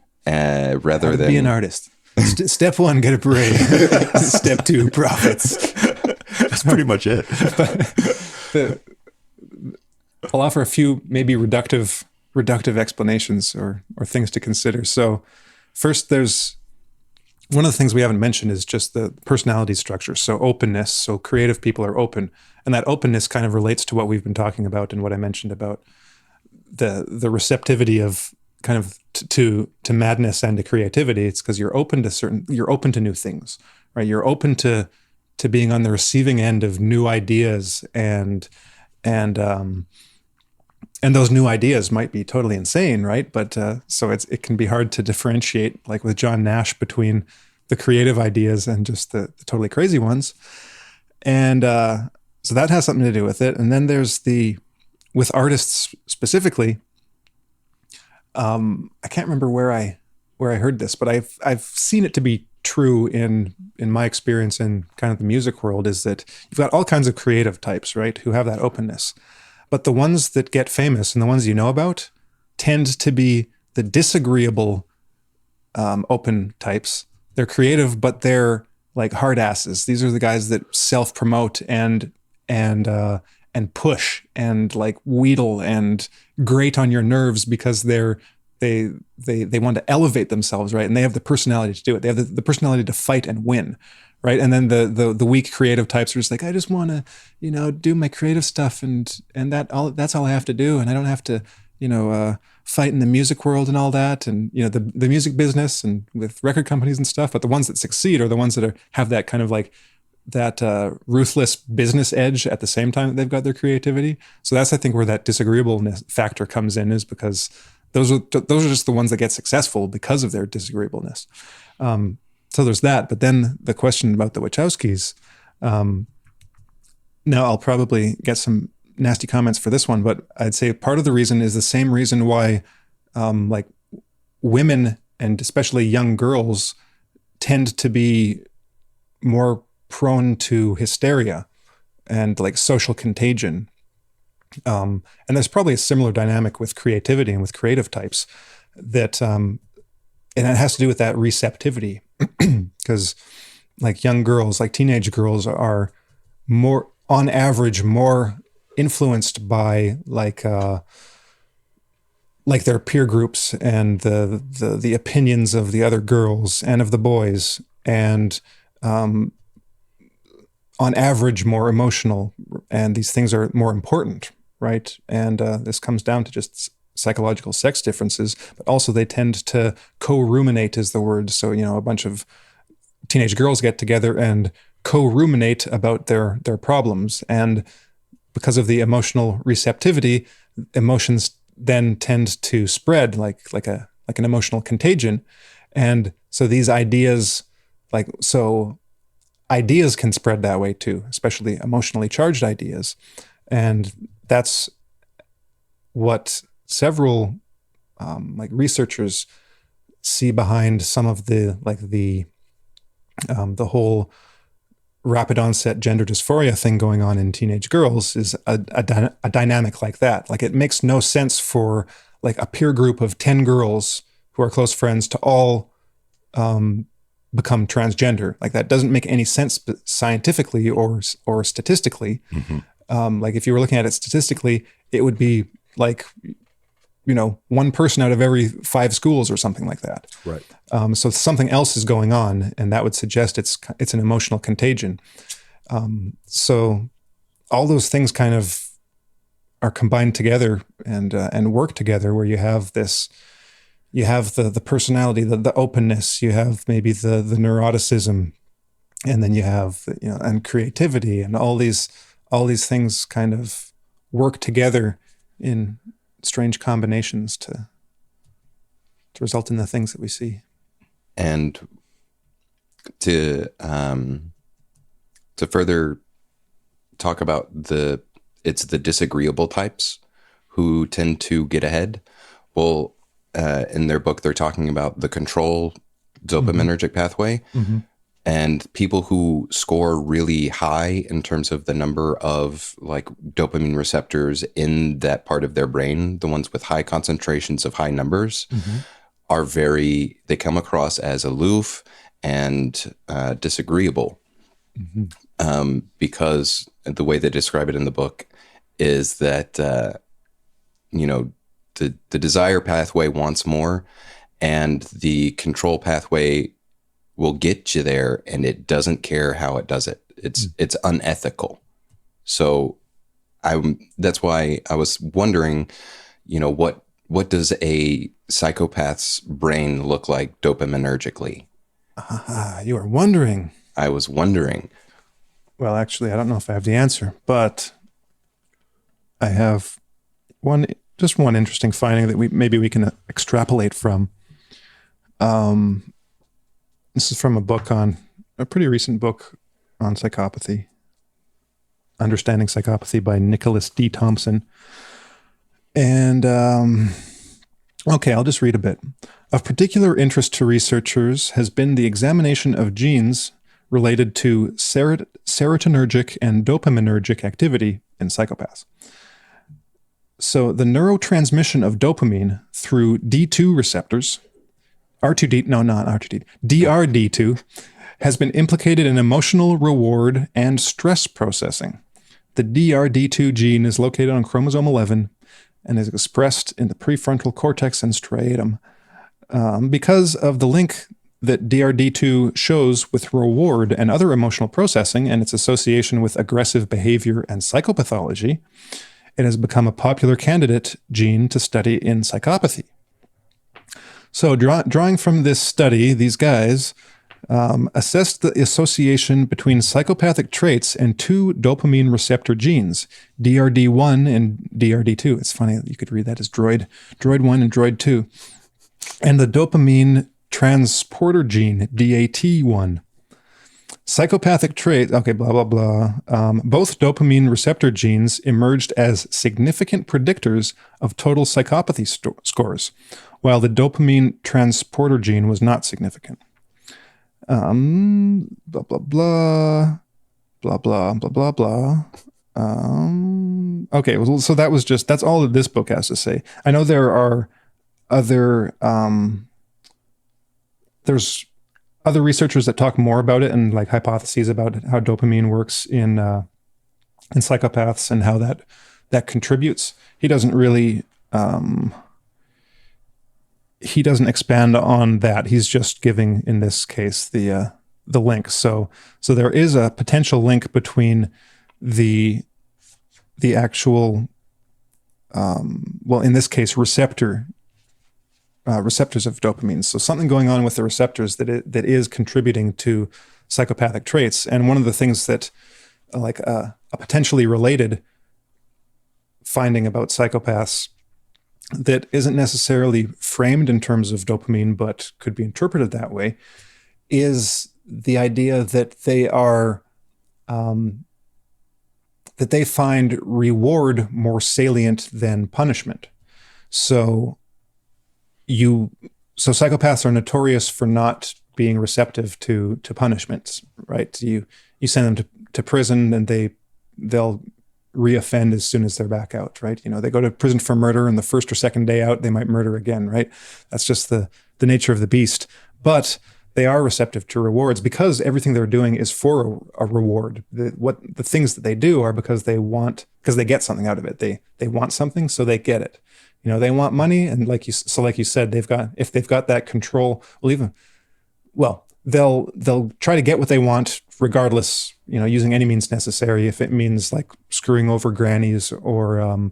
Rather than be an artist. Step 1, get a beret. Step 2, profits. That's pretty much it. I'll offer a few maybe reductive explanations or things to consider. So first, there's one of the things we haven't mentioned is just the personality structure. So openness. So creative people are open, and that openness kind of relates to what we've been talking about and what I mentioned about the receptivity of kind of to madness and to creativity. It's because you're open to new things, right? You're open to being on the receiving end of new ideas, and those new ideas might be totally insane, right? But so it can be hard to differentiate, like with John Nash, between the creative ideas and just the totally crazy ones. And so that has something to do with it. And then there's with artists specifically, I can't remember where I heard this, but I've seen it to be true in my experience in kind of the music world, is that you've got all kinds of creative types, right, who have that openness. But the ones that get famous and the ones you know about tend to be the disagreeable open types. They're creative, but they're like hard asses. These are the guys that self-promote and push and like wheedle and grate on your nerves because they want to elevate themselves, right? And they have the personality to do it. They have the personality to fight and win, right? And then the weak creative types are just like, I just want to, do my creative stuff, and that's all I have to do, and I don't have to, fight in the music world and all that, and the music business and with record companies and stuff. But the ones that succeed are the ones that have that kind of like that ruthless business edge at the same time that they've got their creativity. So that's, I think, where that disagreeableness factor comes in, is because those are just the ones that get successful because of their disagreeableness. So there's that. But then the question about the Wachowskis, now I'll probably get some nasty comments for this one, but I'd say part of the reason is the same reason why like women, and especially young girls, tend to be more prone to hysteria and like social contagion. And there's probably a similar dynamic with creativity and with creative types that, and it has to do with that receptivity, because like young girls, like teenage girls, are more, on average, more influenced by like their peer groups and the opinions of the other girls and of the boys, and on average more emotional, and these things are more important, right? And this comes down to just psychological sex differences, but also they tend to co-ruminate, is the word. So, a bunch of teenage girls get together and co-ruminate about their problems, and because of the emotional receptivity, emotions then tend to spread like an emotional contagion. And so these ideas, ideas can spread that way too, especially emotionally charged ideas. And that's what several researchers see behind some of the whole rapid onset gender dysphoria thing going on in teenage girls, is a dynamic like that. Like, it makes no sense for like a peer group of 10 girls who are close friends to all become transgender. Like, that doesn't make any sense scientifically or statistically. Mm-hmm. Like, if you were looking at it statistically, it would be like, one person out of every 5 schools or something like that. Right. So something else is going on, and that would suggest it's an emotional contagion. So all those things kind of are combined together and work together, where you have the personality, the openness, you have maybe the neuroticism, and then you have and creativity, and all these things kind of work together in strange combinations to result in the things that we see. And to further talk about it's the disagreeable types who tend to get ahead. Well, in their book, they're talking about the control dopaminergic pathway. Mm-hmm. And people who score really high in terms of the number of like dopamine receptors in that part of their brain, the ones with high concentrations of high numbers, mm-hmm. They come across as aloof and disagreeable. Mm-hmm. Because the way they describe it in the book is that, the desire pathway wants more, and the control pathway will get you there, and it doesn't care how it does it. It's unethical. So that's why I was wondering, what does a psychopath's brain look like dopaminergically? You are wondering. I was wondering. Well, actually, I don't know if I have the answer, but I have one interesting finding that we can extrapolate from. This is from a pretty recent book on psychopathy, Understanding Psychopathy by Nicholas D. Thompson. And, okay, I'll just read a bit. Of particular interest to researchers has been the examination of genes related to serotonergic and dopaminergic activity in psychopaths. So the neurotransmission of dopamine through D2 receptors, DRD2, has been implicated in emotional reward and stress processing. The DRD2 gene is located on chromosome 11 and is expressed in the prefrontal cortex and striatum. Because of the link that DRD2 shows with reward and other emotional processing and its association with aggressive behavior and psychopathology, it has become a popular candidate gene to study in psychopathy. So drawing from this study, these guys assessed the association between psychopathic traits and two dopamine receptor genes, DRD1 and DRD2. It's funny that you could read that as Droid 1 and Droid 2. And the dopamine transporter gene, DAT1. Psychopathic trait, okay, blah, blah, blah. Both dopamine receptor genes emerged as significant predictors of total psychopathy scores, while the dopamine transporter gene was not significant. Blah, blah, blah, blah, blah, blah, blah, blah. Okay, well, so that's all that this book has to say. I know there are other, there's other researchers that talk more about it and like hypotheses about how dopamine works in psychopaths and how that contributes. He doesn't really, he doesn't expand on that. He's just giving, in this case, the link. So there is a potential link between the actual, well, in this case, receptors of dopamine. So something going on with the receptors that is contributing to psychopathic traits. And one of the things that, like a potentially related finding about psychopaths that isn't necessarily framed in terms of dopamine, but could be interpreted that way, is the idea that they are, that they find reward more salient than punishment. So psychopaths are notorious for not being receptive to punishments, right? You send them to prison and they'll reoffend as soon as they're back out, right? They go to prison for murder, and the first or second day out, they might murder again, right? That's just the nature of the beast. But they are receptive to rewards because everything they're doing is for a reward. The things that they do are because they get something out of it. They want something, so they get it. They want money, and like you said, if they've got that control, they'll try to get what they want regardless, using any means necessary. If it means like screwing over grannies or,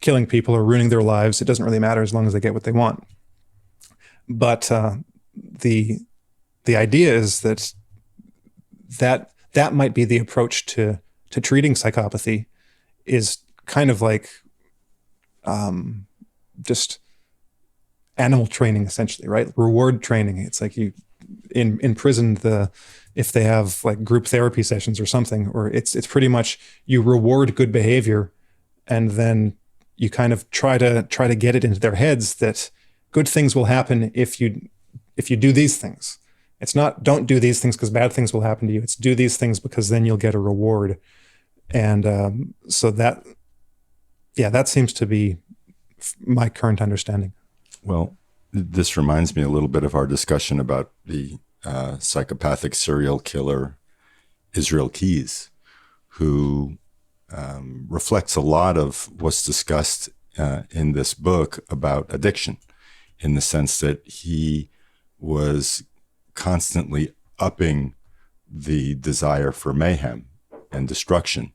killing people or ruining their lives, it doesn't really matter as long as they get what they want. But the idea is that might be the approach to treating psychopathy, is kind of like just animal training, essentially, right? Reward training. It's like you in prison, if they have like group therapy sessions or something, or it's pretty much you reward good behavior, and then you kind of try to get it into their heads that good things will happen if you do these things. It's not don't do these things because bad things will happen to you. It's do these things because then you'll get a reward. And so that seems to be my current understanding. Well, this reminds me a little bit of our discussion about the psychopathic serial killer Israel Keyes, who reflects a lot of what's discussed in this book about addiction, in the sense that he was constantly upping the desire for mayhem and destruction.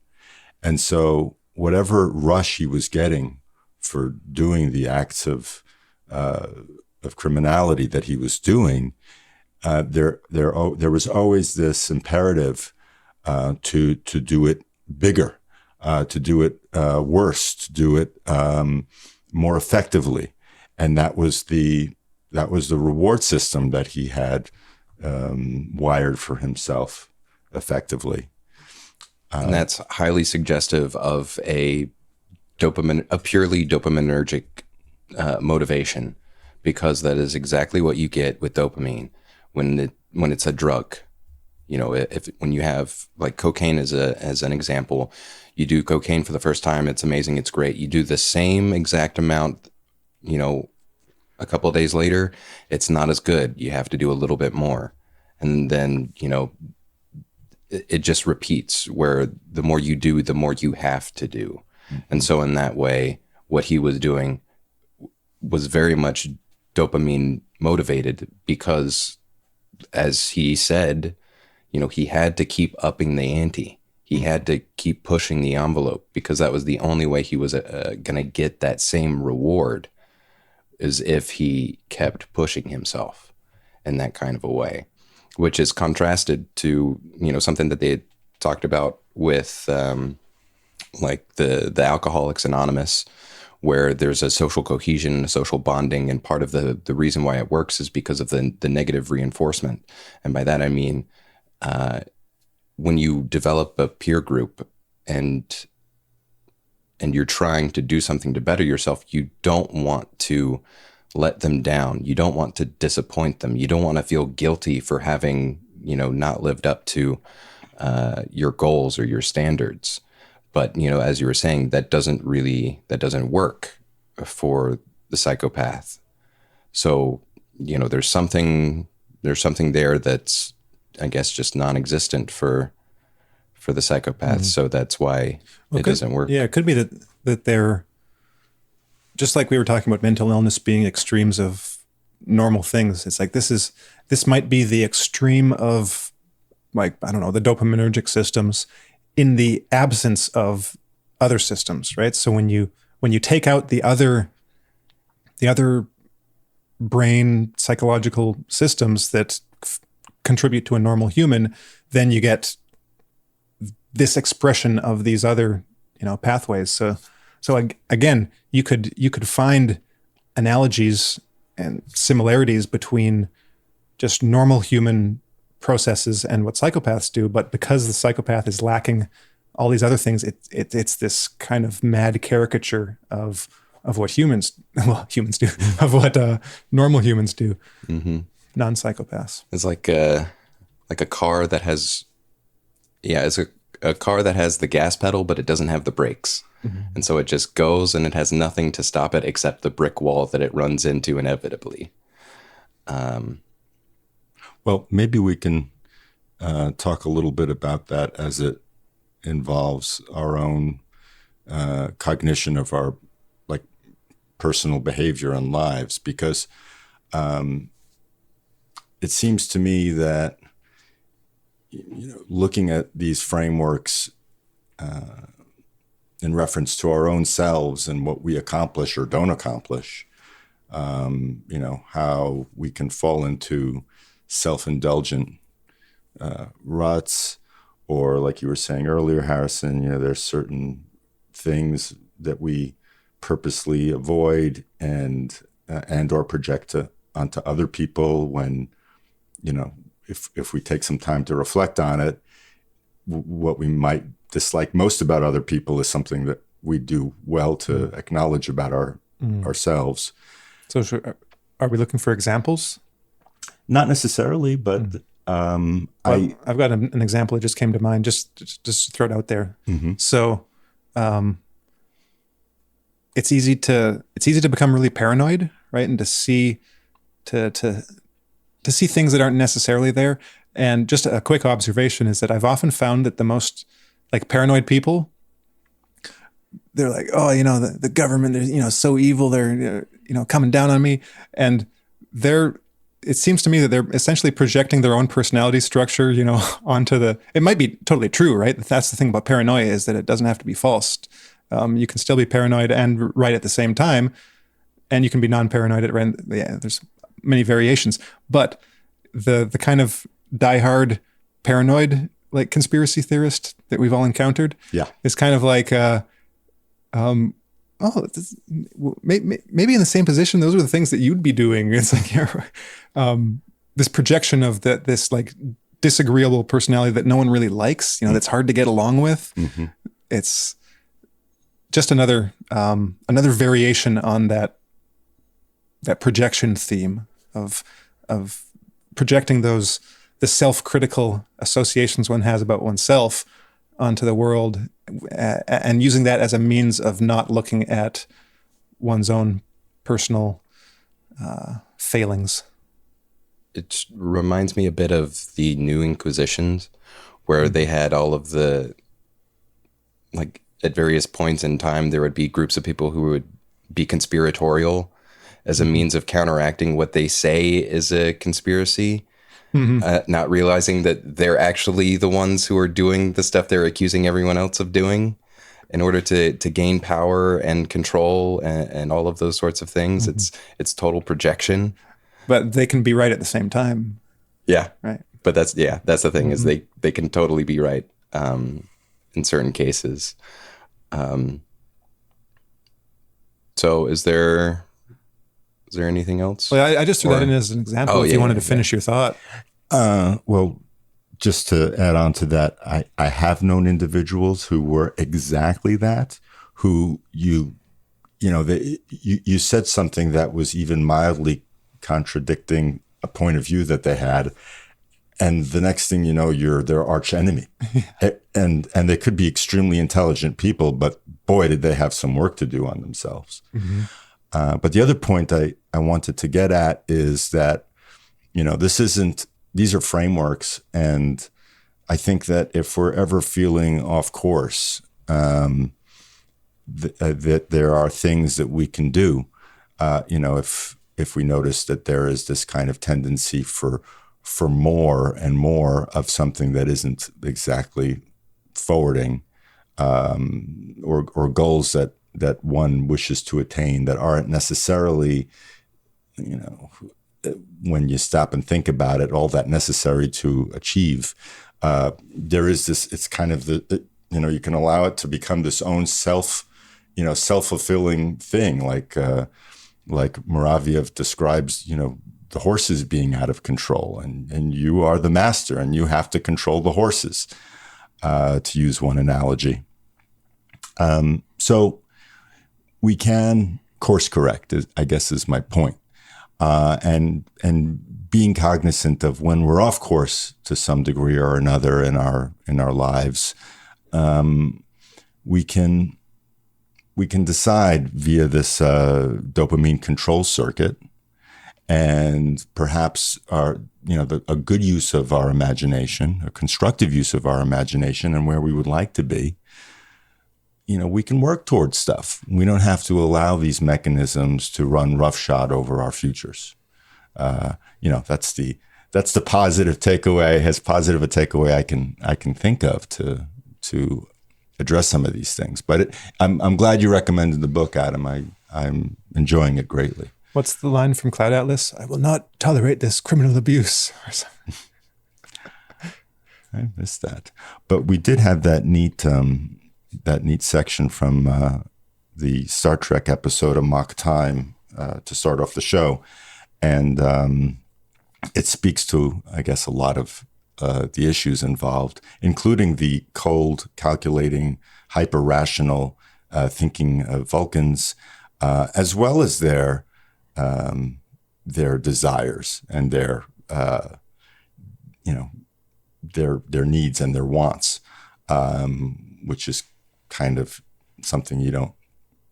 And so whatever rush he was getting for doing the acts of criminality that he was doing, there was always this imperative to do it bigger, to do it worse, to do it more effectively, and that was the reward system that he had wired for himself effectively. And that's highly suggestive of a purely dopaminergic motivation, because that is exactly what you get with dopamine when it's a drug. You know, when you have like cocaine as an example, you do cocaine for the first time, it's amazing, it's great. You do the same exact amount, you know, a couple of days later, it's not as good. You have to do a little bit more, and then, you know, it just repeats, where the more you do, the more you have to do. Mm-hmm. And so in that way, what he was doing was very much dopamine motivated, because, as he said, you know, he had to keep upping the ante. He had to keep pushing the envelope, because that was the only way he was going to get that same reward, is if he kept pushing himself in that kind of a way, which is contrasted to, you know, something that they had talked about with like the Alcoholics Anonymous, where there's a social cohesion, a social bonding, and part of the reason why it works is because of the negative reinforcement. And by that I mean, when you develop a peer group and you're trying to do something to better yourself, you don't want to let them down. You don't want to disappoint them. You don't want to feel guilty for having, you know, not lived up to your goals or your standards. But, you know, as you were saying, that doesn't work for the psychopath. So, you know, there's something there that's, I guess, just non-existent for the psychopath. Mm-hmm. So that's why it doesn't work. Yeah, it could be that they're, just like we were talking about mental illness being extremes of normal things. It's like this might be the extreme of, like, I don't know, the dopaminergic systems in the absence of other systems, right? So when you take out the other brain psychological systems that contribute to a normal human, then you get this expression of these other, you know, pathways. So again, you could find analogies and similarities between just normal human processes and what psychopaths do, but because the psychopath is lacking all these other things, it's this kind of mad caricature of what humans do, of what normal humans do, mm-hmm. Non-psychopaths. It's like a car that has, it's a car that has the gas pedal, but it doesn't have the brakes. Mm-hmm. And so it just goes, and it has nothing to stop it except the brick wall that it runs into inevitably. Well, maybe we can talk a little bit about that as it involves our own cognition of our, like, personal behavior and lives, because it seems to me that, you know, looking at these frameworks in reference to our own selves and what we accomplish or don't accomplish, you know, how we can fall into self-indulgent ruts, or, like you were saying earlier, Harrison, you know, there's certain things that we purposely avoid and or project onto other people when, you know, if we take some time to reflect on it, what we might dislike most about other people is something that we do well to acknowledge about ourselves. So are we looking for examples? Not necessarily, but I've got an example that just came to mind. Just throw it out there. Mm-hmm. So it's easy to become really paranoid, right? And to see things that aren't necessarily there. And just a quick observation is that I've often found that the most, like, paranoid people, they're like, oh, you know, the government is, you know, so evil. They're, you know, coming down on me. And they're it seems to me that they're essentially projecting their own personality structure, onto it might be totally true, right? That's the thing about paranoia, is that it doesn't have to be false. You can still be paranoid and right at the same time, and you can be non-paranoid at random. Yeah, there's many variations, but the kind of diehard paranoid, like, conspiracy theorist that we've all encountered, is kind of like, maybe in the same position, those are the things that you'd be doing. It's like this projection of this like disagreeable personality that no one really likes, that's hard to get along with. Mm-hmm. It's just another variation on that projection theme of projecting the self-critical associations one has about oneself onto the world, and using that as a means of not looking at one's own personal failings. It reminds me a bit of the New Inquisitions, where they had all of the, like, at various points in time, there would be groups of people who would be conspiratorial as a means of counteracting what they say is a conspiracy, not realizing that they're actually the ones who are doing the stuff they're accusing everyone else of doing in order to gain power and control and all of those sorts of things. It's total projection. But they can be right at the same time. Yeah. Right. But that's the thing, is they can totally be right in certain cases. So is there anything else? Well, I just threw that in as an example if you wanted to finish your thought. Well, just to add on to that, I have known individuals who were exactly that, who you said something that was even mildly contradicting a point of view that they had, and the next thing you know, you're their arch enemy. and they could be extremely intelligent people, but boy, did they have some work to do on themselves. Mm-hmm. But the other point I wanted to get at is that, these are frameworks. And I think that if we're ever feeling off course, that there are things that we can do, if we notice that there is this kind of tendency for more and more of something that isn't exactly forwarding, or goals that one wishes to attain that aren't necessarily, when you stop and think about it, all that necessary to achieve. There is this, it's kind of you can allow it to become this own self-fulfilling thing. Like Muraviev describes, the horses being out of control, and you are the master and you have to control the horses, to use one analogy. So we can course correct, I guess is my point. And being cognizant of when we're off course to some degree or another in our lives, we can decide via this dopamine control circuit, and perhaps a good use of our imagination, a constructive use of our imagination, and where we would like to be. We can work towards stuff. We don't have to allow these mechanisms to run roughshod over our futures. That's the positive takeaway, as positive a takeaway I can think of to address some of these things. But I'm glad you recommended the book, Adam. I'm enjoying it greatly. What's the line from Cloud Atlas? I will not tolerate this criminal abuse. I missed that. But we did have that neat section from the Star Trek episode Amok Time to start off the show. And it speaks to, I guess, a lot of the issues involved, including the cold, calculating, hyper-rational thinking of Vulcans, as well as their desires and their needs and their wants, which is kind of something you don't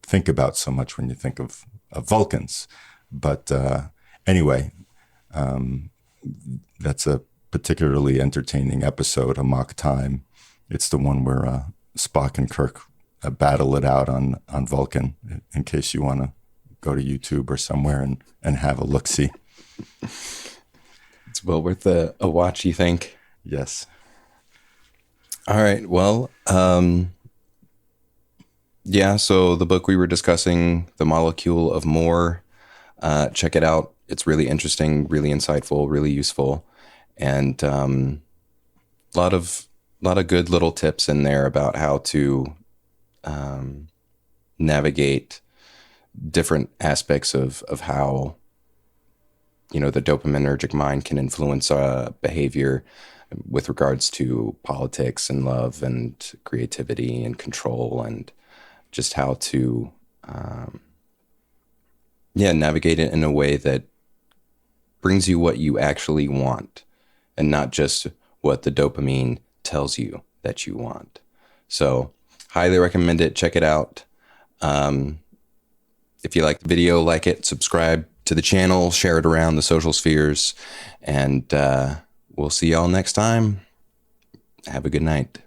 think about so much when you think of Vulcans. But anyway, that's a particularly entertaining episode, Amok Time. It's the one where Spock and Kirk battle it out on Vulcan, in case you want to go to YouTube or somewhere and have a look-see. It's well worth a watch, you think? Yes. All right. Well, yeah. So the book we were discussing, The Molecule of More, check it out. It's really interesting, really insightful, really useful, and a lot of good little tips in there about how to navigate different aspects of how the dopaminergic mind can influence behavior with regards to politics and love and creativity and control, and just how to navigate it in a way that brings you what you actually want and not just what the dopamine tells you that you want. So highly recommend it. Check it out. If you like the video, like it, subscribe to the channel, share it around the social spheres, and we'll see y'all next time. Have a good night.